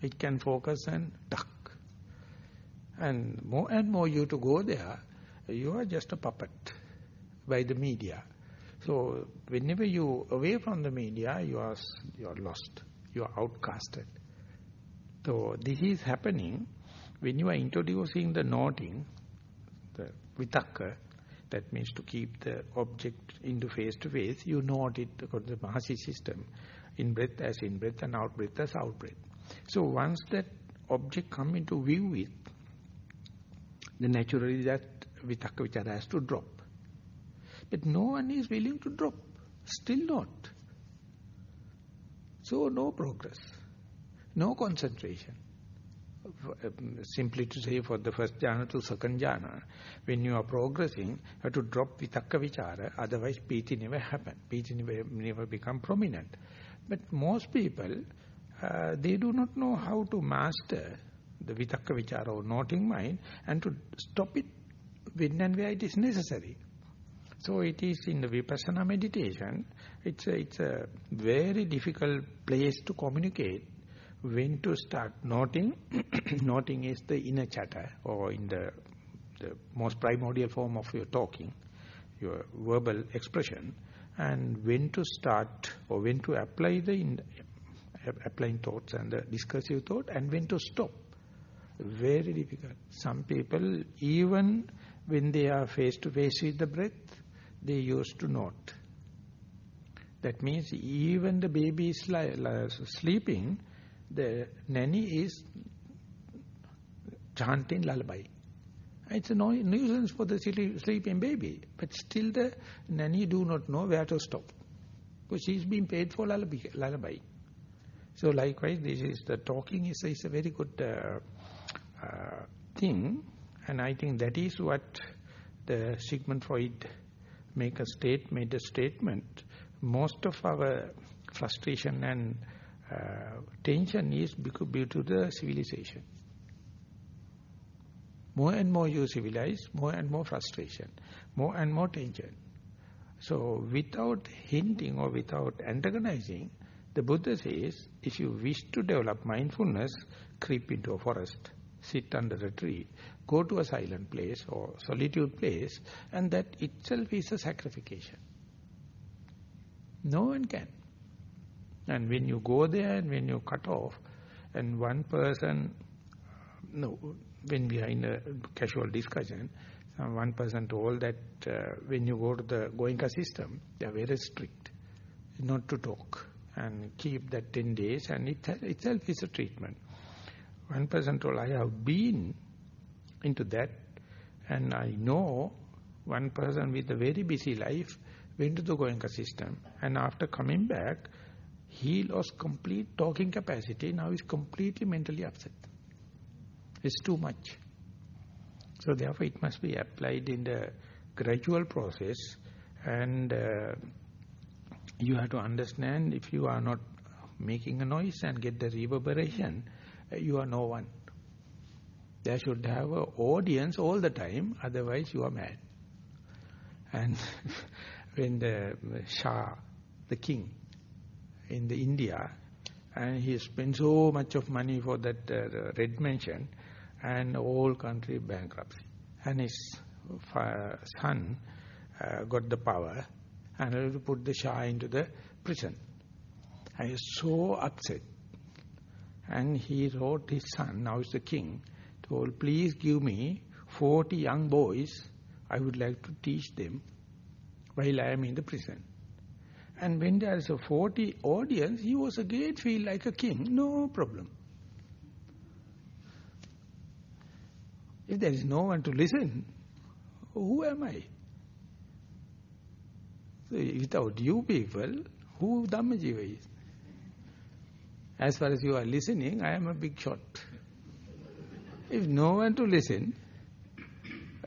It can focus and duck. And more you to go there, you are just a puppet by the media. So whenever you away from the media, you are lost. You are outcasted. So this is happening when you are introducing the noting, the vitakka, that means to keep the object into face-to-face, you note it according to the Maha system, in-breath as in-breath and out-breath as out-breath. So once that object come into view with, then naturally that vitakka vichara has to drop. But no one is willing to drop, still not. So no progress, no concentration. Simply to say for the first jhana to second jhana, when you are progressing, you have to drop vitakka vichara, otherwise piti never happen, piti never become prominent. But most people, they do not know how to master the vitakka vichara or noting mind and to stop it when and where it is necessary. So it is in the vipassana meditation, it's a very difficult place to communicate. When to start noting, noting is the inner chatter, or in the most primordial form of your talking, your verbal expression, and when to start or when to apply the applying thoughts and the discursive thought, and when to stop. Very difficult. Some people, even when they are face to face with the breath, they used to note. That means even the baby is sleeping, the nanny is chanting lullaby. It's a nuisance for the sleeping baby, but still the nanny do not know where to stop, because she is being paid for lullaby. So likewise, this is the talking is a very good thing, and I think that is what the Sigmund Freud made a statement most of our frustration and tension is due to the civilization. More and more you civilize, more and more frustration, more and more tension. So without hinting or without antagonizing, the Buddha says, if you wish to develop mindfulness, creep into a forest, sit under a tree, go to a silent place or solitude place, and that itself is a sacrification. No one can. And when you go there and when you cut off, and one person, when we are in a casual discussion, one person told that when you go to the Goenka system, they are very strict, not to talk, and keep that 10 days, and it itself is a treatment. One person told, I have been into that, and I know one person with a very busy life went to the Goenka system, and after coming back, he lost complete talking capacity. Now he's completely mentally upset. It's too much. So therefore it must be applied in the gradual process, and you have to understand, if you are not making a noise and get the reverberation, you are no one. There should have an audience all the time, otherwise you are mad. And when the Shah, the king in the India, and he spent so much of money for that red mansion, and whole country bankruptcy. And his son got the power and put the Shah into the prison. I was so upset. And he wrote his son, now is the king, told, please give me 40 young boys, I would like to teach them while I am in the prison. And when there is a 40 audience, he was again feel like a king, no problem. If there is no one to listen, who am I? So without you people, who Dhammajiva is? As far as you are listening, I am a big shot. If no one to listen,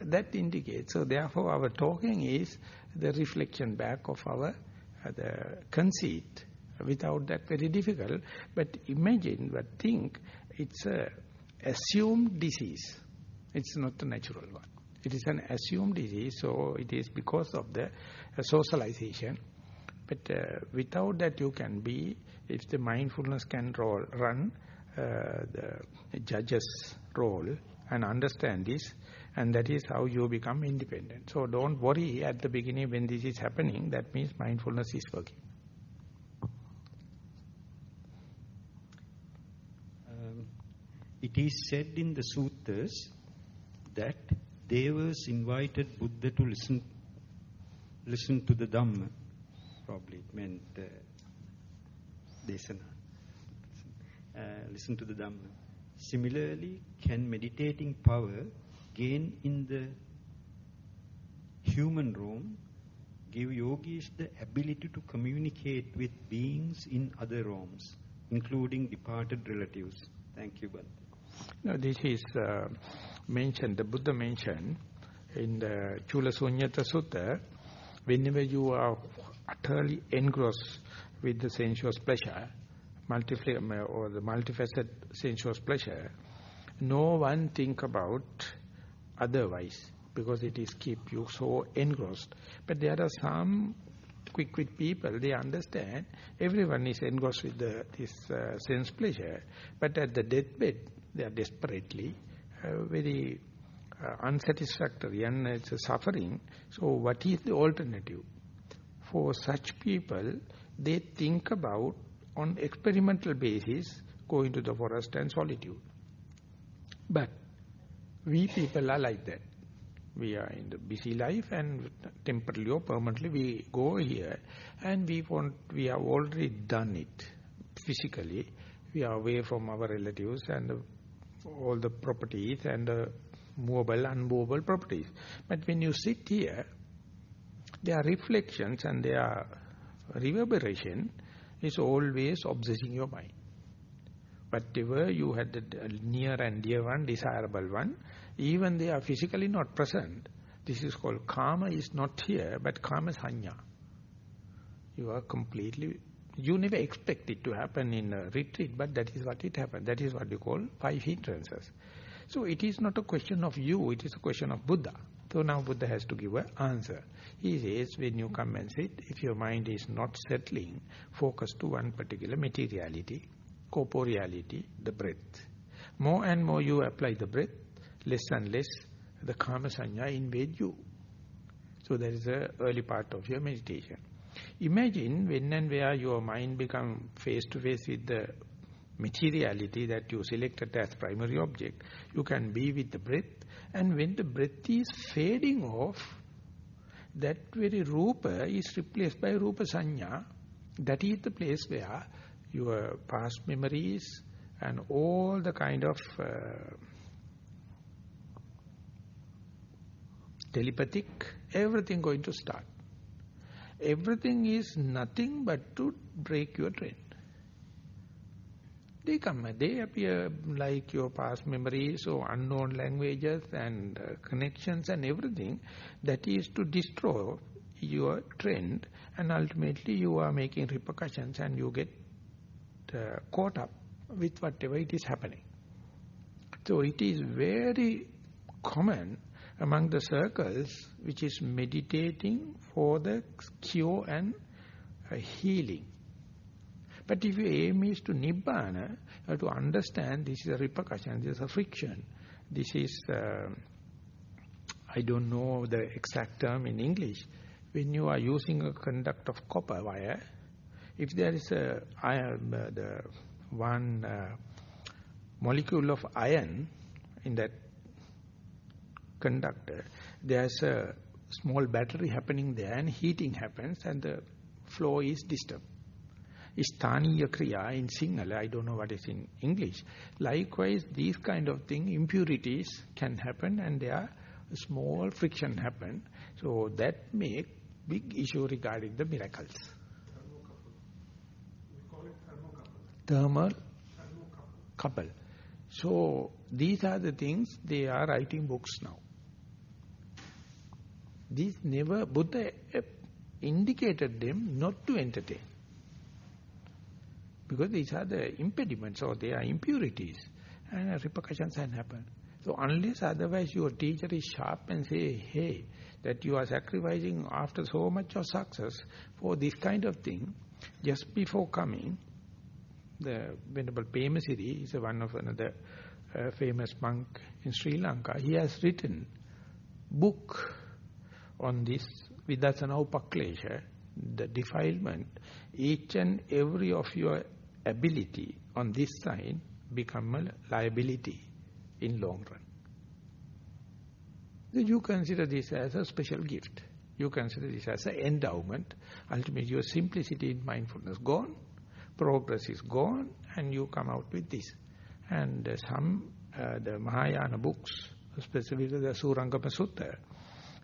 that indicates. So therefore our talking is the reflection back of our the conceit. Without that, very difficult. But imagine, but think, it's a assumed disease. It's not a natural one. It is an assumed disease, so it is because of the socialization. But without that you can be, if the mindfulness can run the judge's role and understand this, and that is how you become independent. So don't worry at the beginning when this is happening, that means mindfulness is working.
It is said in the suttas that Devas invited Buddha to listen to the Dhamma. Probably it meant Desana. Listen to the Dhamma. Similarly, can meditating power gained in the human realm give yogis the ability to communicate with beings in other realms, including departed relatives? Thank you, Bhante.
Now this is mentioned, the Buddha mentioned in the Chula Sunyata Sutta, whenever you are utterly engrossed with the sensuous pleasure, or the multifaceted sensuous pleasure, no one think about otherwise, because it is keep you so engrossed. But there are some quick people, they understand everyone is engrossed with this sense pleasure, but at the deathbed they are desperately very unsatisfactory and it's suffering. So what is the alternative? For such people, they think about on experimental basis going to the forest and solitude. But we people are like that. We are in the busy life and temporarily or permanently we go here and we have already done it physically. We are away from our relatives and all the properties and the movable, unmovable properties. But when you sit here, there are reflections and there are reverberation is always obsessing your mind. Whatever you had the near and dear one, desirable one, even they are physically not present. This is called karma is not here, but karma sanya. You are completely... You never expect it to happen in a retreat, but that is what it happened. That is what you call 5 hindrances. So it is not a question of you, it is a question of Buddha. So now Buddha has to give an answer. He says, when you come and sit, if your mind is not settling, focus to one particular materiality, corporeality, the breath. More and more you apply the breath, less and less the karma sanya invade you. So that is the early part of your meditation. Imagine when and where your mind becomes face to face with the materiality that you selected as primary object, you can be with the breath, and when the breath is fading off, that very rupa is replaced by rupa sanya. That is the place where your past memories and all the kind of telepathic, everything going to start. Everything is nothing but to break your trend. They come, they appear like your past memories or unknown languages and connections and everything. That is to destroy your trend, and ultimately you are making repercussions and you get caught up with whatever it is happening. So it is very common among the circles which is meditating for the cure and healing. But if your aim is to Nibbana, you have to understand this is a repercussion, this is a friction. This is, I don't know the exact term in English. When you are using a conduct of copper wire, if there is a the one molecule of iron in that conductor, there's a small battery happening there and heating happens and the flow is disturbed. Isthaniya kriya in Sinhala, I don't know what is in English. Likewise, these kind of things, impurities can happen and there are small friction happen. So that make big issue regarding the miracles.
We call it
Thermal couple. So these are the things they are writing books now. These never, Buddha indicated them not to entertain. Because these are the impediments or they are impurities and repercussions can happen. So unless otherwise your teacher is sharp and say, hey, that you are sacrificing after so much of success for this kind of thing, just before coming, the Venerable Pemasiri is one of another famous monk in Sri Lanka. He has written book on this Vidassana Upaklesha, the defilement. Each and every of your ability on this side become a liability in long run. Then you consider this as a special gift. You consider this as an endowment. Ultimately your simplicity in mindfulness gone, progress is gone, and you come out with this. And the Mahayana books, specifically the Surangama Sutta,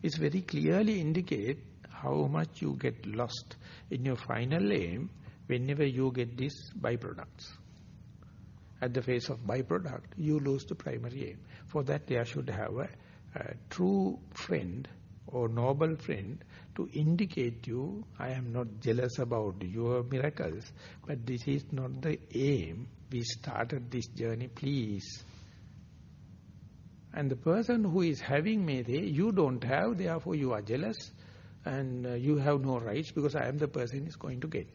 is very clearly indicate how much you get lost in your final aim whenever you get these byproducts. At the face of byproduct, you lose the primary aim. For that, there should have a true friend or noble friend to indicate you, I am not jealous about your miracles, but this is not the aim. We started this journey, please. And the person who is having may say, you don't have, therefore you are jealous, and you have no rights because I am the person who is going to get.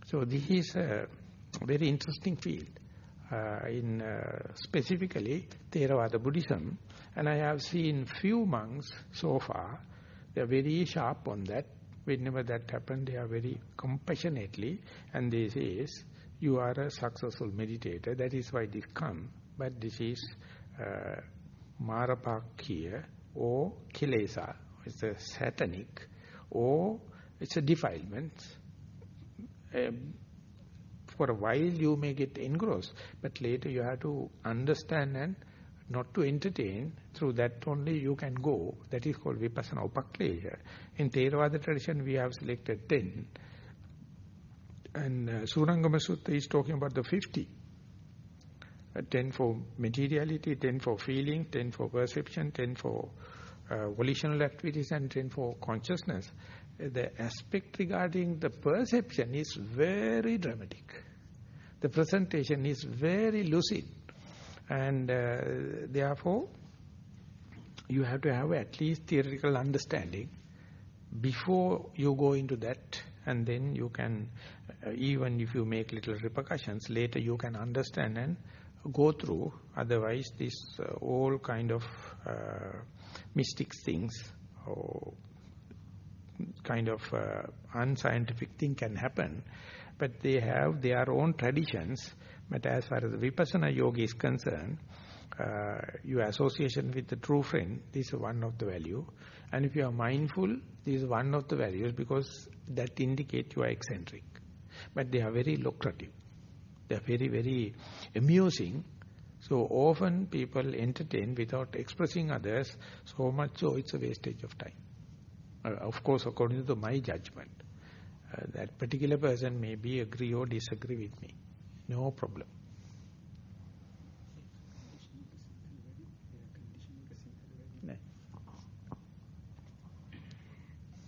So this is a very interesting field in specifically Theravada Buddhism, and I have seen few monks so far. They are very sharp on that. Whenever that happens, they are very compassionately, and they say, you are a successful meditator, that is why this comes. But this is Marapakya or Kilesa, it's a satanic, or it's a defilement. For a while you may get engrossed, but later you have to understand and not to entertain. Through that only you can go. That is called Vipassana Upaklesha. In Theravada tradition we have selected 10. And Surangama Sutta is talking about the 50. 10 for materiality, 10 for feeling, 10 for perception, 10 for volitional activities, and 10 for consciousness. the aspect regarding the perception is very dramatic. The presentation is very lucid. And therefore, you have to have at least theoretical understanding before you go into that. And then you can, even if you make little repercussions, later you can understand and go through. Otherwise, this all kind of mystic things or kind of unscientific thing can happen. But they have their own traditions. But as far as the Vipassana Yoga is concerned, your association with the true friend, this is one of the value. And if you are mindful, this is one of the values, because that indicates you are eccentric. But they are very lucrative. They are very, very amusing. So often people entertain without expressing others, so much so it's a wastage of time. Of course, according to my judgment, that particular person may be agree or disagree with me. No problem.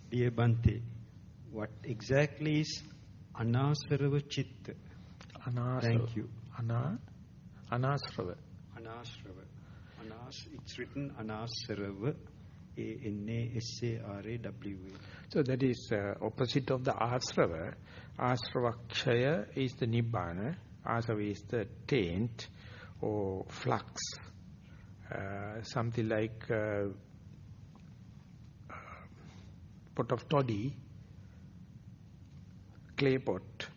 Dear Bhante, what exactly is anasarava chitta? Thank you.
Anasrava.
Anasrava. It's written anasarava, A-N-A-S-A-R-A-W-A.
So that is opposite of the asrava. Asravakshaya is the nibbana. Asava is the taint or flux. Something like pot of toddy, clay pot,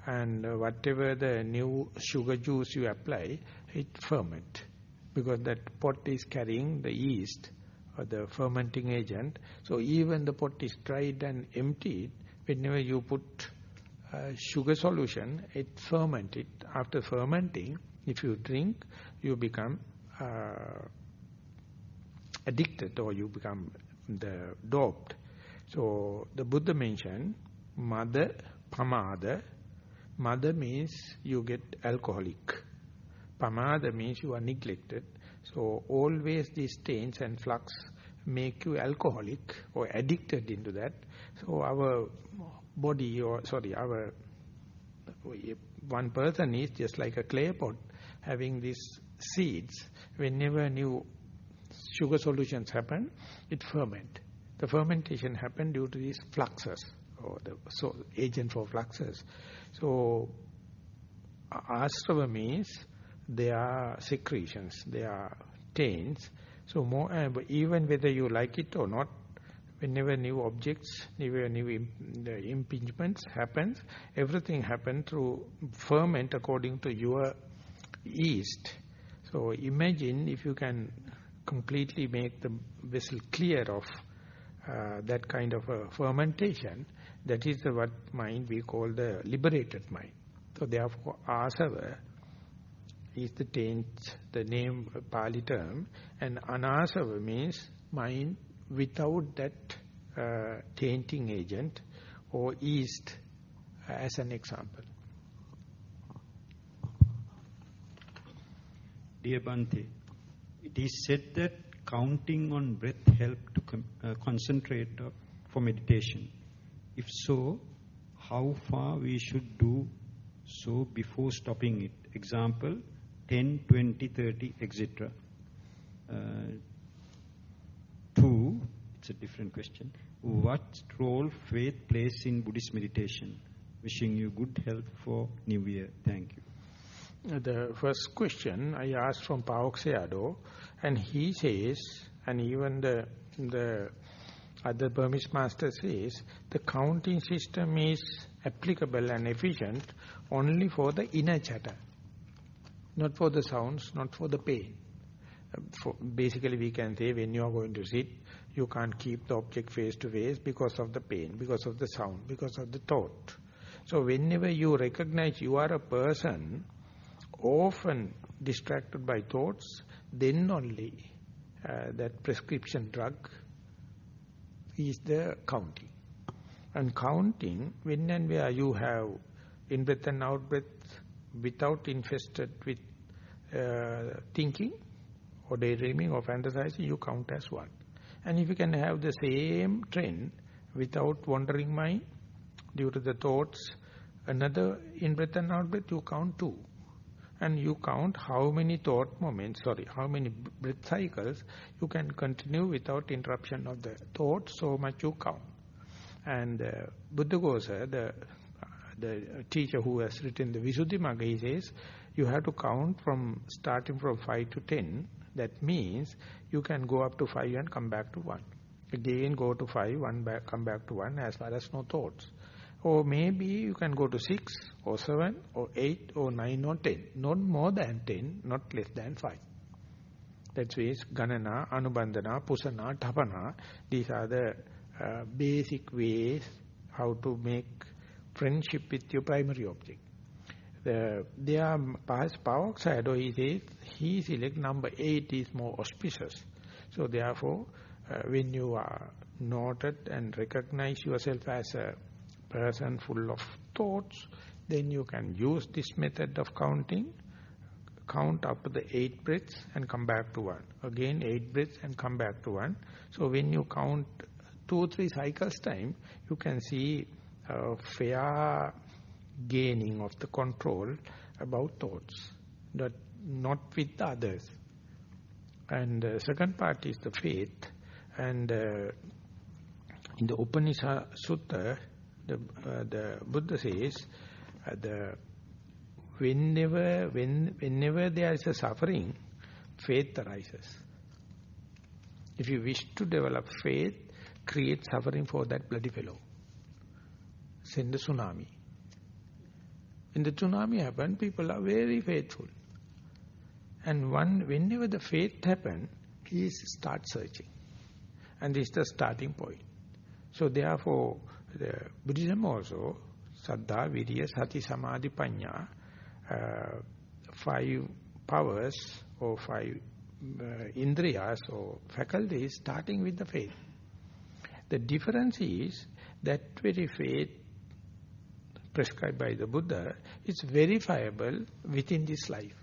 and whatever the new sugar juice you apply, it ferment, because that pot is carrying the yeast or the fermenting agent. So even the pot is dried and emptied, whenever you put sugar solution, it ferments it. After fermenting, if you drink, you become addicted, or you become doped. So the Buddha mentioned mother, pamada. Mother means you get alcoholic. Pamada means you are neglected. So always these stains and flux make you alcoholic or addicted into that. So our body, one person is just like a clay pot having these seeds. Whenever new sugar solutions happen, it ferment. The fermentation happen due to these fluxes, or the agent for fluxes. So asrava means they are secretions, they are taints. So even whether you like it or not, whenever new objects, whenever new impingements happens, everything happens through ferment according to your yeast. So imagine if you can completely make the vessel clear of that kind of a fermentation. That is what mind we call the liberated mind. So therefore asava is the taint, the name Pali term, and anasava means mind without that tainting agent or yeast, as an example.
Dear Bhante, it is said that counting on breath helps to concentrate for meditation. If so, how far we should do so before stopping it? Example, 10, 20, 30, etc. 2, it's a different question. What role faith plays in Buddhist meditation? Wishing you good health for New Year. Thank you.
The first question I asked from Paokseado, and he says, and even the other Burmese master says, the counting system is applicable and efficient only for the inner chatter, not for the sounds, not for the pain. Basically we can say when you are going to sit, you can't keep the object face to face because of the pain, because of the sound, because of the thought. So whenever you recognize you are a person often distracted by thoughts, then only that prescription drug is the counting. And counting, when and where you have in-breath and out-breath without infested with thinking or daydreaming or fantasizing, you count as one. And if you can have the same trend without wandering mind, due to the thoughts, another in-breath and out-breath, you count 2. And you count how many how many breath cycles you can continue without interruption of the thought, so much you count. And Buddhaghosa, the teacher who has written the Visuddhimagga, he says, you have to count starting from 5 to 10. That means you can go up to 5 and come back to 1. Again go to 5, come back to 1 as far as no thoughts. Or maybe you can go to 6 or 7 or 8 or 9 or 10. Not more than 10, not less than 5. That means Ganana, Anubandhana, Pusana, Tapana. These are the basic ways how to make friendship with your primary object. There are Pavak Sayadaw, he says, he select number 8 is more auspicious. So therefore, when you are noted and recognize yourself as a person full of thoughts, then you can use this method of counting. Count up to the 8 breaths and come back to 1. Again 8 breaths and come back to 1. So when you count 2 or 3 cycles time, you can see a fair gaining of the control about thoughts, not with others. And the second part is the faith. And in the Upanishad Sutta, the Buddha says, whenever there is a suffering, faith arises. If you wish to develop faith, create suffering for that bloody fellow. Send a tsunami. When the tsunami happens, people are very faithful. And whenever the faith happens, he starts searching. And this is the starting point. So therefore, the Buddhism also, Saddha, Virya, Sati, Samadhi, Panya, 5 powers or 5 indriyas or faculties starting with the faith. The difference is that very faith prescribed by the Buddha is verifiable within this life.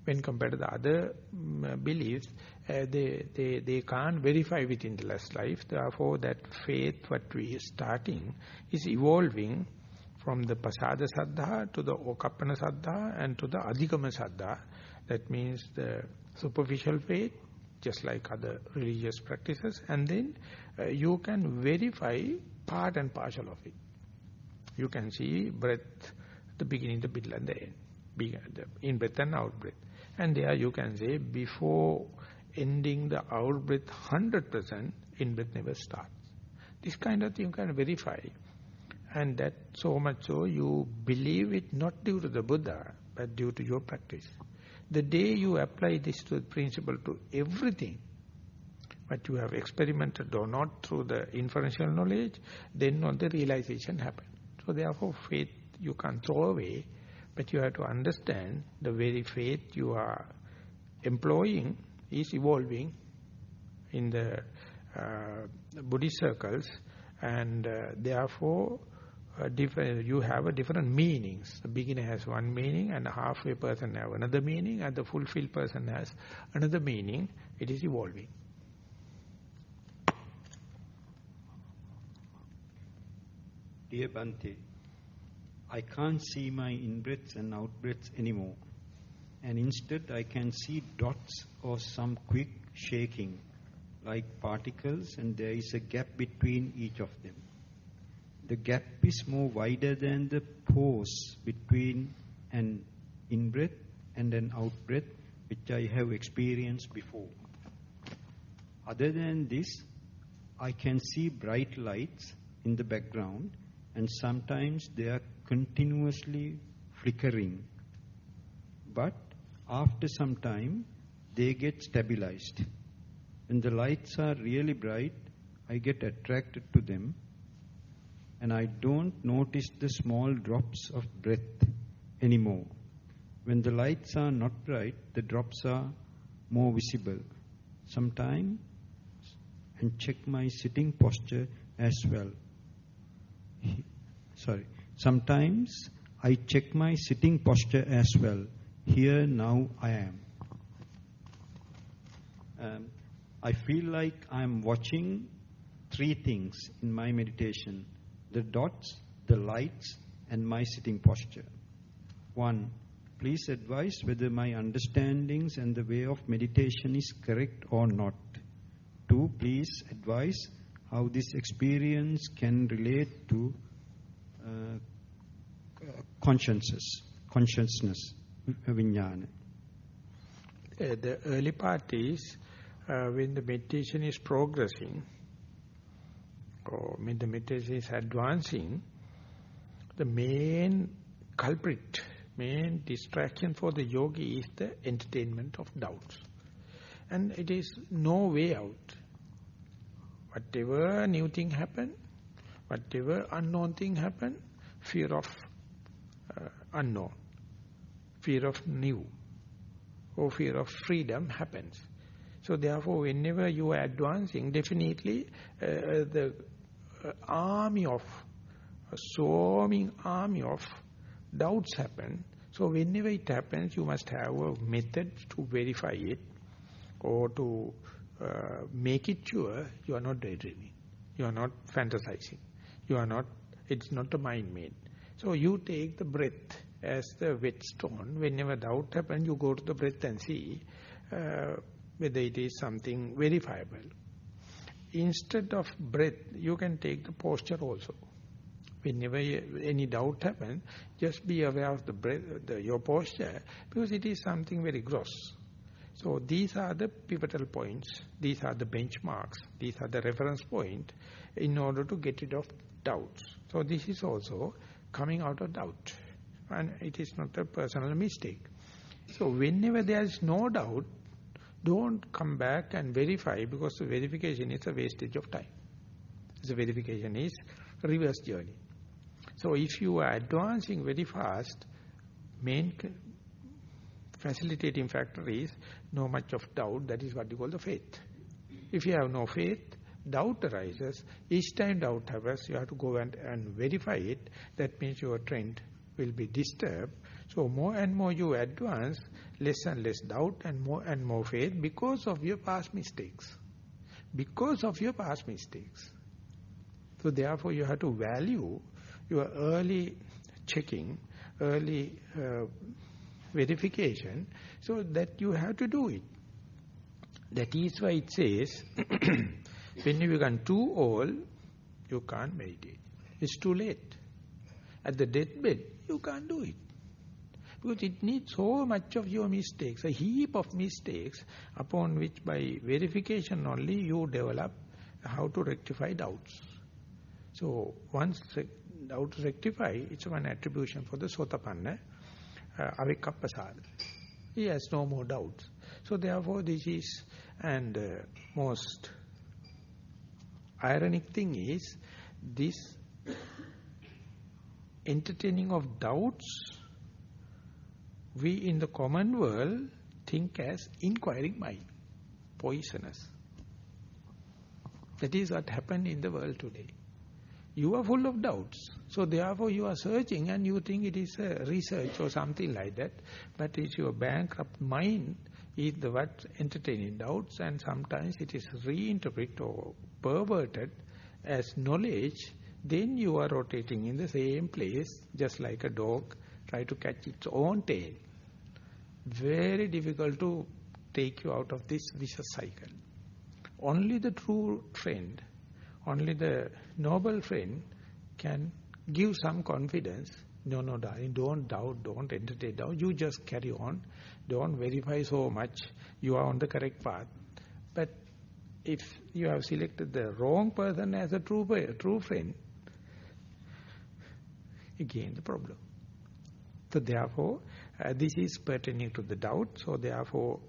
When compared to the other beliefs, they can't verify within the last life. Therefore, that faith what we are starting is evolving from the Pasada Saddha to the Okappana Saddha and to the Adhikama Saddha. That means the superficial faith, just like other religious practices. And then you can verify part and parcel of it. You can see breath, the beginning, the middle and the end. In-breath and out-breath. And there you can say, before ending the out-breath 100%, in-breath never starts. This kind of thing you can verify. And that so much so, you believe it not due to the Buddha, but due to your practice. The day you apply this to the principle to everything, what you have experimented or not through the inferential knowledge, then all the realization happens. So therefore, faith you can't throw away, but you have to understand the very faith you are employing is evolving in the Buddhist circles, and therefore you have a different meanings. The beginner has one meaning, and a halfway person has another meaning, and the fulfilled person has another meaning. It is evolving.
Dear Bhante, I can't see my in-breaths and out-breaths anymore. And instead I can see dots or some quick shaking, like particles, and there is a gap between each of them. The gap is more wider than the pause between an in-breath and an out-breath, which I have experienced before. Other than this, I can see bright lights in the background, and sometimes they are continuously flickering. But after some time, they get stabilized. When the lights are really bright, I get attracted to them, and I don't notice the small drops of breath anymore. When the lights are not bright, the drops are more visible. Sometimes, and check my sitting posture as well. Sometimes I check my sitting posture as well. Here now I am. I feel like I am watching three things in my meditation: the dots, the lights, and my sitting posture. 1. Please advise whether my understandings and the way of meditation is correct or not. 2. Please advise how this experience can relate to consciousness, vijnana.
The early part is when the meditation is progressing or when the meditation is advancing, the main culprit, main distraction for the yogi is the entertainment of doubts. And it is no way out. Whatever new thing happen, whatever unknown thing happen, fear of unknown, fear of new, or fear of freedom happens. So therefore, whenever you are advancing, definitely the army of, a swarming army of doubts happen. So whenever it happens, you must have a method to verify it or to make it sure you are not daydreaming, you are not fantasizing, you are not, it's not a mind made. So you take the breath as the whetstone. Whenever doubt happens, you go to the breath and see whether it is something verifiable. Instead of breath, you can take the posture also. Whenever any doubt happens, just be aware of the breath, your posture, because it is something very gross. So these are the pivotal points, these are the benchmarks, these are the reference point in order to get rid of doubts. So this is also coming out of doubt, and it is not a personal mistake. So whenever there is no doubt, don't come back and verify, because the verification is a wastage of time. The verification is reverse journey. So if you are advancing very fast, main facilitating factor is no much of doubt. That is what you call the faith. If you have no faith, doubt arises. Each time doubt happens, you have to go and verify it. That means your trend will be disturbed. So more and more you advance, less and less doubt and more faith, because of your past mistakes. Because of your past mistakes. So therefore you have to value your early checking, early verification, so that you have to do it. That is why it says, when you become too old, you can't meditate. It's too late. At the deathbed, you can't do it. Because it needs so much of your mistakes, a heap of mistakes, upon which by verification only you develop how to rectify doubts. So once doubts rectify, it's one attribution for the Sotapanna, Avikappasada. He has no more doubts. So therefore this is, and most ironic thing is, this entertaining of doubts, we in the common world think as inquiring mind, poisonous. That is what happened in the world today. You are full of doubts. So therefore you are searching and you think it is a research or something like that. But it's your bankrupt mind is the what entertaining doubts, and sometimes it is reinterpreted or perverted as knowledge. Then you are rotating in the same place, just like a dog try to catch its own tail. Very difficult to take you out of this vicious cycle. Only the true friend, only the noble friend can give some confidence. No, darling, don't doubt, don't entertain doubt. You just carry on. Don't verify so much. You are on the correct path. But if you have selected the wrong person as a true friend, again the problem. So therefore, this is pertaining to the doubt. So therefore,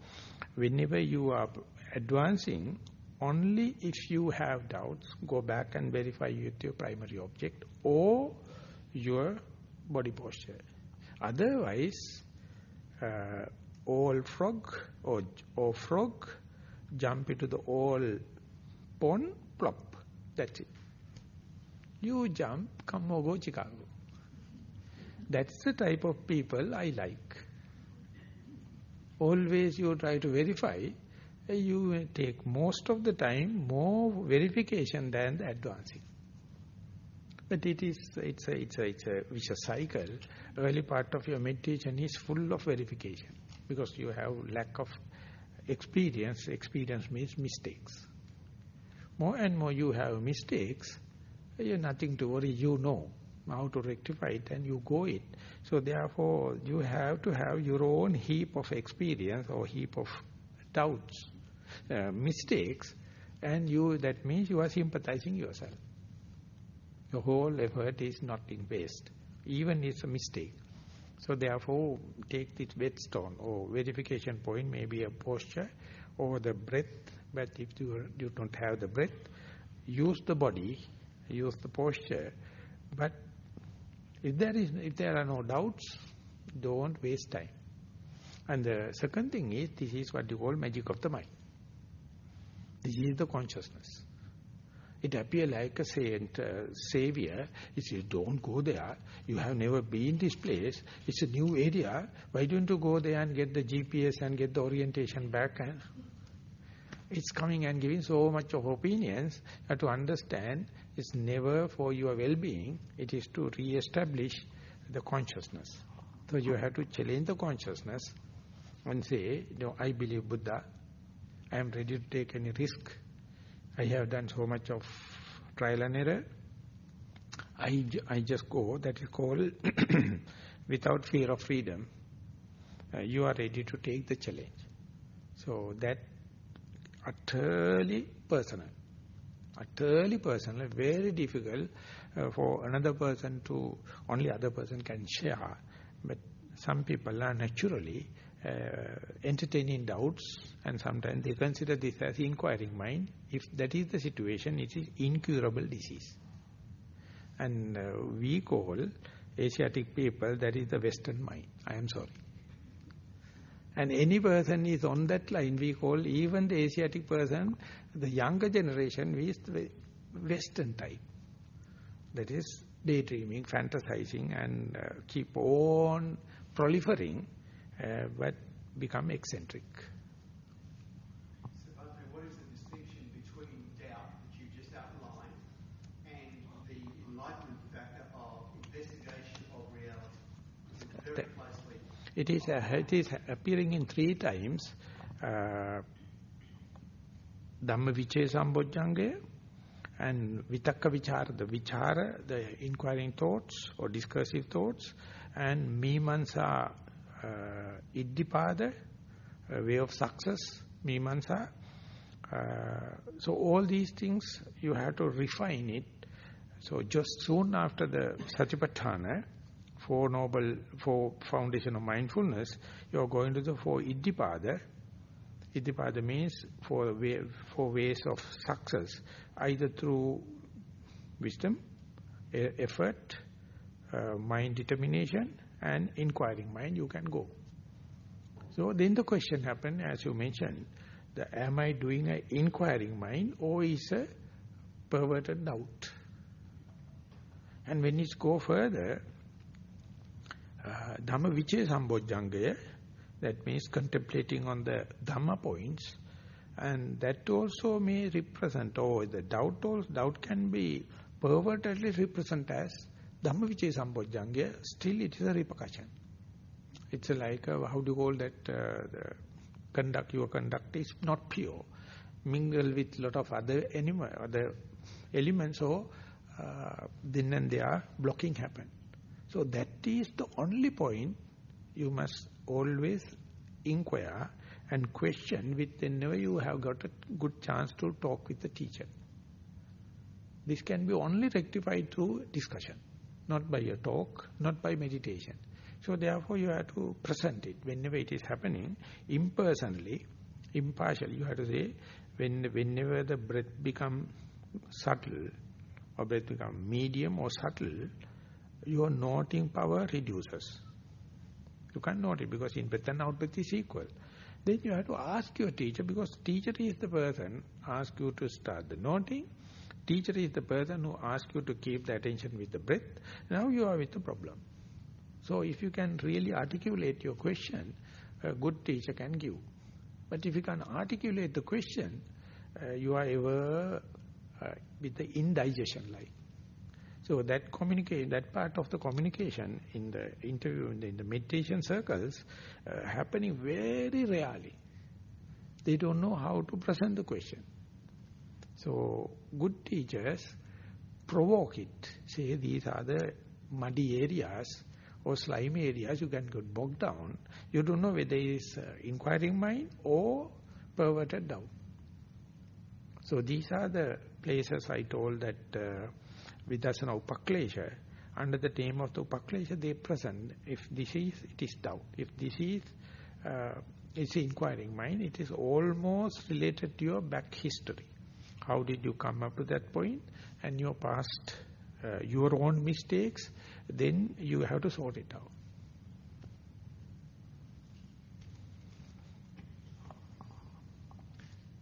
whenever you are advancing, only if you have doubts, go back and verify with your primary object or your body posture. Otherwise, old frog or frog jump into the old pond, plop. That's it. You jump, come or go Chicago. That's the type of people I like. Always you try to verify, you take most of the time more verification than the advancing. But it's a vicious cycle. Early part of your meditation is full of verification because you have lack of experience. Experience means mistakes. More and more you have mistakes, you have nothing to worry, you know how to rectify it and you go it. So therefore you have to have your own heap of experience or heap of doubts, mistakes, and that means you are sympathizing yourself. Your whole effort is not in waste, even it's a mistake. So therefore, take this whetstone or verification point, maybe a posture or the breath. But if you don't have the breath, use the body, use the posture. But if there are no doubts, don't waste time. And the second thing is, this is what you call magic of the mind. This is the consciousness. It appears like a saint, savior. He says, don't go there. You have never been this place. It's a new area. Why don't you go there and get the GPS and get the orientation back? And it's coming and giving so much of opinions. You have to understand it's never for your well-being. It is to re-establish the consciousness. So you have to challenge the consciousness and say, no, I believe Buddha. I am ready to take any risk. I have done so much of trial and error. I just go. That is called without fear of freedom. You are ready to take the challenge. So that utterly personal, very difficult for another person to, only other person can share. But some people are naturally entertaining doubts, and sometimes they consider this as inquiring mind. If that is the situation, it is incurable disease. And we call Asiatic people, that is the Western mind. I am sorry. And any person is on that line, we call even the Asiatic person, the younger generation is the Western type. That is daydreaming, fantasizing, and keep on proliferating, but become eccentric.
So, what is the distinction between doubt that you just outlined and the enlightenment factor of investigation of reality? Very closely.
It is appearing in 3 times. Dhammajiva Sambojjhanga and Vitakka Vichara, the inquiring thoughts or discursive thoughts, and Mīmansa Iddhipada, way of success, Mīmansa. So all these things you have to refine it. So just soon after the Satipatthana, 4 foundation of mindfulness, you are going to the 4 Iddhipada. Iddhipada means 4 ways of success, either through wisdom, effort, mind determination, and inquiring mind, you can go. So then the question happens, as you mentioned, am I doing an inquiring mind or is a perverted doubt? And when it go further, Dhammajiva Sambojjhanga, that means contemplating on the Dhamma points, and that also may represent, the doubt can be pervertedly represented as Dhammajiva Sambojjhanga, still it is a repercussion. It's like, how do you call that, your conduct is not pure, mingle with lot of other elements, so then and there blocking happen. So that is the only point you must always inquire and question whenever you have got a good chance to talk with the teacher. This can be only rectified through discussion, not by a talk, not by meditation. So therefore you have to present it whenever it is happening, impersonally, impartially. You have to say, whenever the breath becomes subtle, or breath becomes medium or subtle, your noting power reduces. You can't note it because in breath and out breath is equal. Then you have to ask your teacher, because teacher is the person ask you to start the noting. Teacher is the person who asks you to keep the attention with the breath. Now you are with the problem. So if you can really articulate your question, a good teacher can give. But if you can articulate the question, you are ever with the indigestion like. So that part of the communication in the interview, in the meditation circles, happening very rarely. They don't know how to present the question. So good teachers provoke it. Say these are the muddy areas or slimy areas, you can get bogged down. You don't know whether it is inquiring mind or perverted doubt. So these are the places I told that Vidassana Upaklesha, under the name of the Upaklesha, they present, if this is, it is doubt. If this is, it's inquiring mind, it is almost related to your back history. How did you come up to that point? And your past, your own mistakes, then you have to sort it out.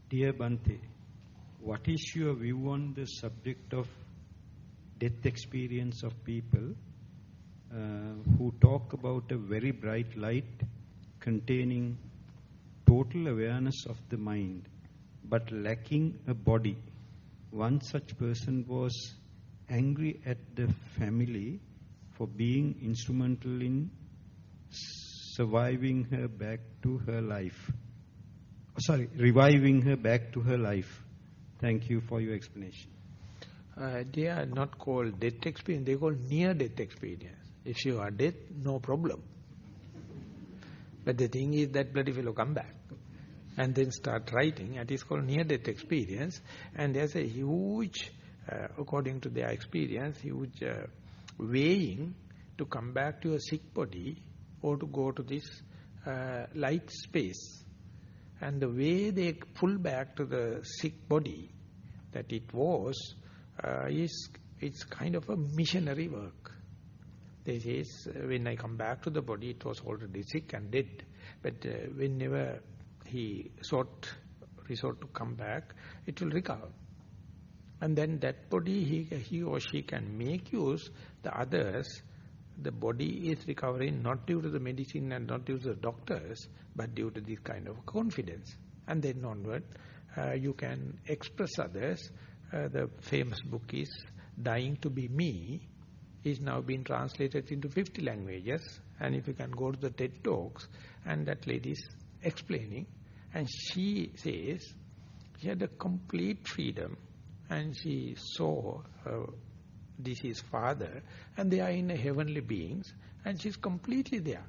Dear Bhante, what is your view on the subject of death experience of people who talk about a very bright light containing total awareness of the mind but lacking a body? One such person was angry at the family for being instrumental in reviving her back to her life. Thank you for your explanation.
They are not called death experience, they are called near-death experience. If you are dead, no problem. But the thing is that bloody fellow come back and then start writing, and it is called near-death experience. And there's a huge, according to their experience, huge weighing to come back to a sick body or to go to this light space. And the way they pull back to the sick body that it was, it's kind of a missionary work. They say, when I come back to the body, it was already sick and dead. But whenever he resort to come back, it will recover. And then that body, he or she can make use the others. The body is recovering not due to the medicine and not due to the doctors, but due to this kind of confidence. And then onward, you can express others. The famous book is Dying to be Me, is now been translated into 50 languages. And if you can go to the TED Talks, and that lady is explaining, and she says she had a complete freedom, and she saw her deceased father, and they are in heavenly beings, and she's completely there.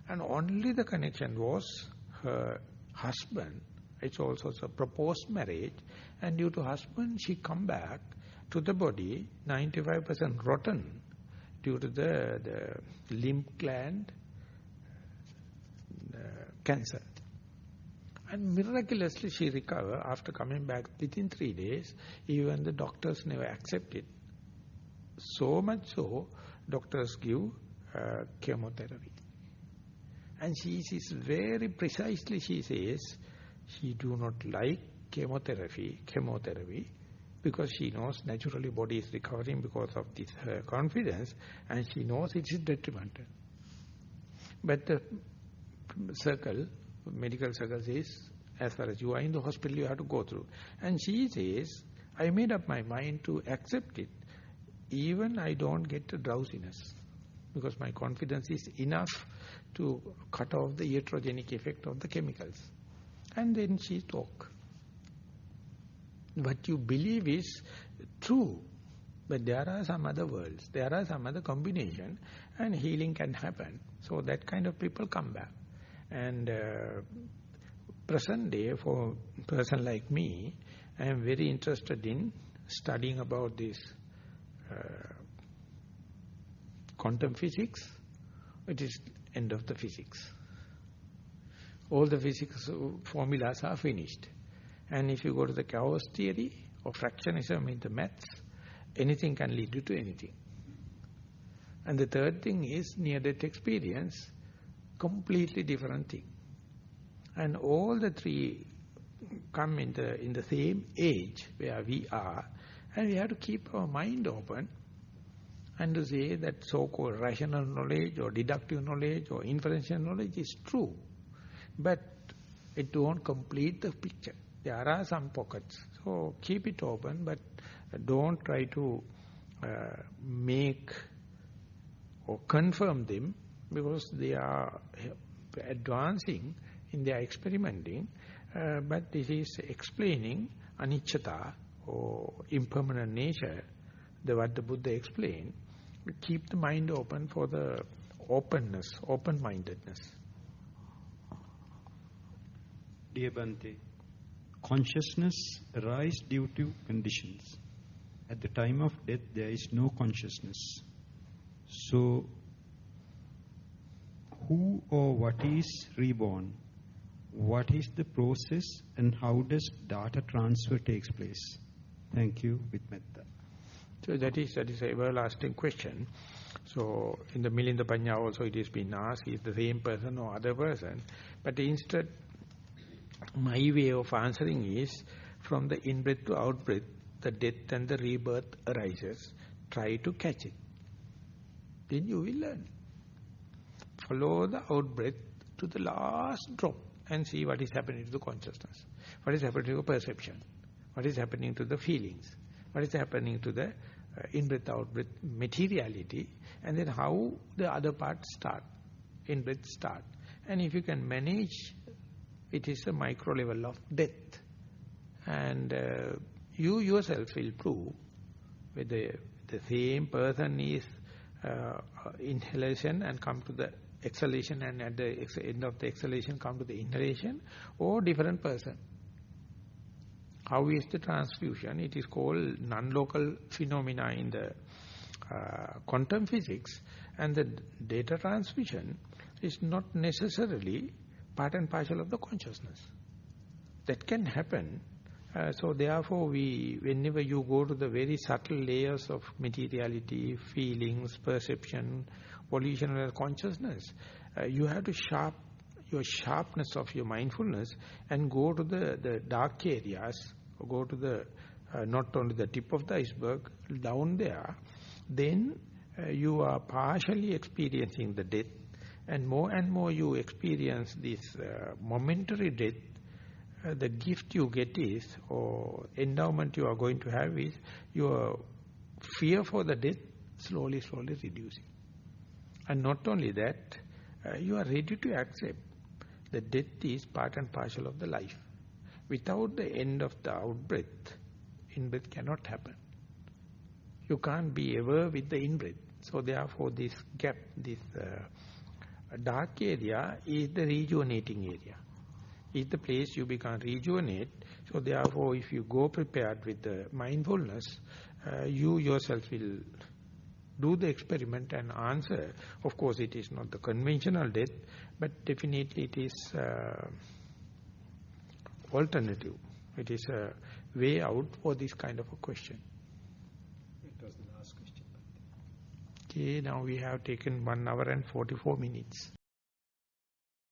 And only the connection was her husband. It's also a proposed marriage, and due to husband, she come back to the body, 95% rotten, due to the lymph gland cancer. And miraculously she recovered after coming back within 3 days. Even the doctors never accepted. So much so, doctors give chemotherapy. And she is very precisely, she says, she do not like chemotherapy, because she knows naturally body is recovering because of this her confidence, and she knows it is detrimental. But the circle, medical circle says, as far as you are in the hospital, you have to go through. And she says, I made up my mind to accept it. Even I don't get the drowsiness, because my confidence is enough to cut off the iatrogenic effect of the chemicals. And then she talk. What you believe is true, but there are some other worlds, there are some other combination, and healing can happen. So that kind of people come back. And present day, for a person like me, I am very interested in studying about this quantum physics. It is end of the physics. All the physics formulas are finished. And if you go to the chaos theory or fractionism in the maths, anything can lead you to anything. And the third thing is near-death experience, completely different thing. And all the three come in the same age where we are, and we have to keep our mind open and to say that so-called rational knowledge or deductive knowledge or inferential knowledge is true. But It won't complete the picture. There are some pockets. So keep it open, but don't try to make or confirm them, because they are advancing in their experimenting. But this is explaining anicchata or impermanent nature, what the Buddha explained. Keep the mind open for the openness, open-mindedness.
Dear Bhante, consciousness arises due to conditions. At the time of death, there is no consciousness. So, who or what is reborn? What is the process and how does data transfer takes place? Thank you, with metta.
So that is an everlasting question. So in the Milinda Panya also it has been asked, is the same person or other person? But instead, my way of answering is, from the in-breath to out-breath, the death and the rebirth arises. Try to catch it. Then you will learn. Follow the out-breath to the last drop and see what is happening to the consciousness. What is happening to the perception. What is happening to the feelings. What is happening to the in-breath, out-breath materiality. And then how the other parts start. In-breath start. And if you can manage, it is a micro level of death. And you yourself will prove whether the same person is inhalation and come to the exhalation, and at the end of the exhalation come to the inhalation, or different person. How is the transfusion? It is called non-local phenomena in the quantum physics, and the data transmission is not necessarily part and parcel of the consciousness. That can happen. So therefore, whenever you go to the very subtle layers of materiality, feelings, perception, volitional consciousness, you have to your sharpness of your mindfulness and go to the dark areas, go to the not only the tip of the iceberg, down there. Then you are partially experiencing the death, and more you experience this momentary death. The gift you get is, or endowment you are going to have is, your fear for the death slowly reducing. And not only that, you are ready to accept that death is part and parcel of the life. Without the end of the out-breath, in-breath cannot happen. You can't be ever with the in-breath. So therefore this gap, this dark area is the rejuvenating area. Is the place you become rejuvenate. So therefore, if you go prepared with the mindfulness, you yourself will do the experiment and answer. Of course, it is not the conventional death, but definitely it is alternative. It is a way out for this kind of a question.
It was the last question.
Okay, now we have taken 1 hour and 44 minutes.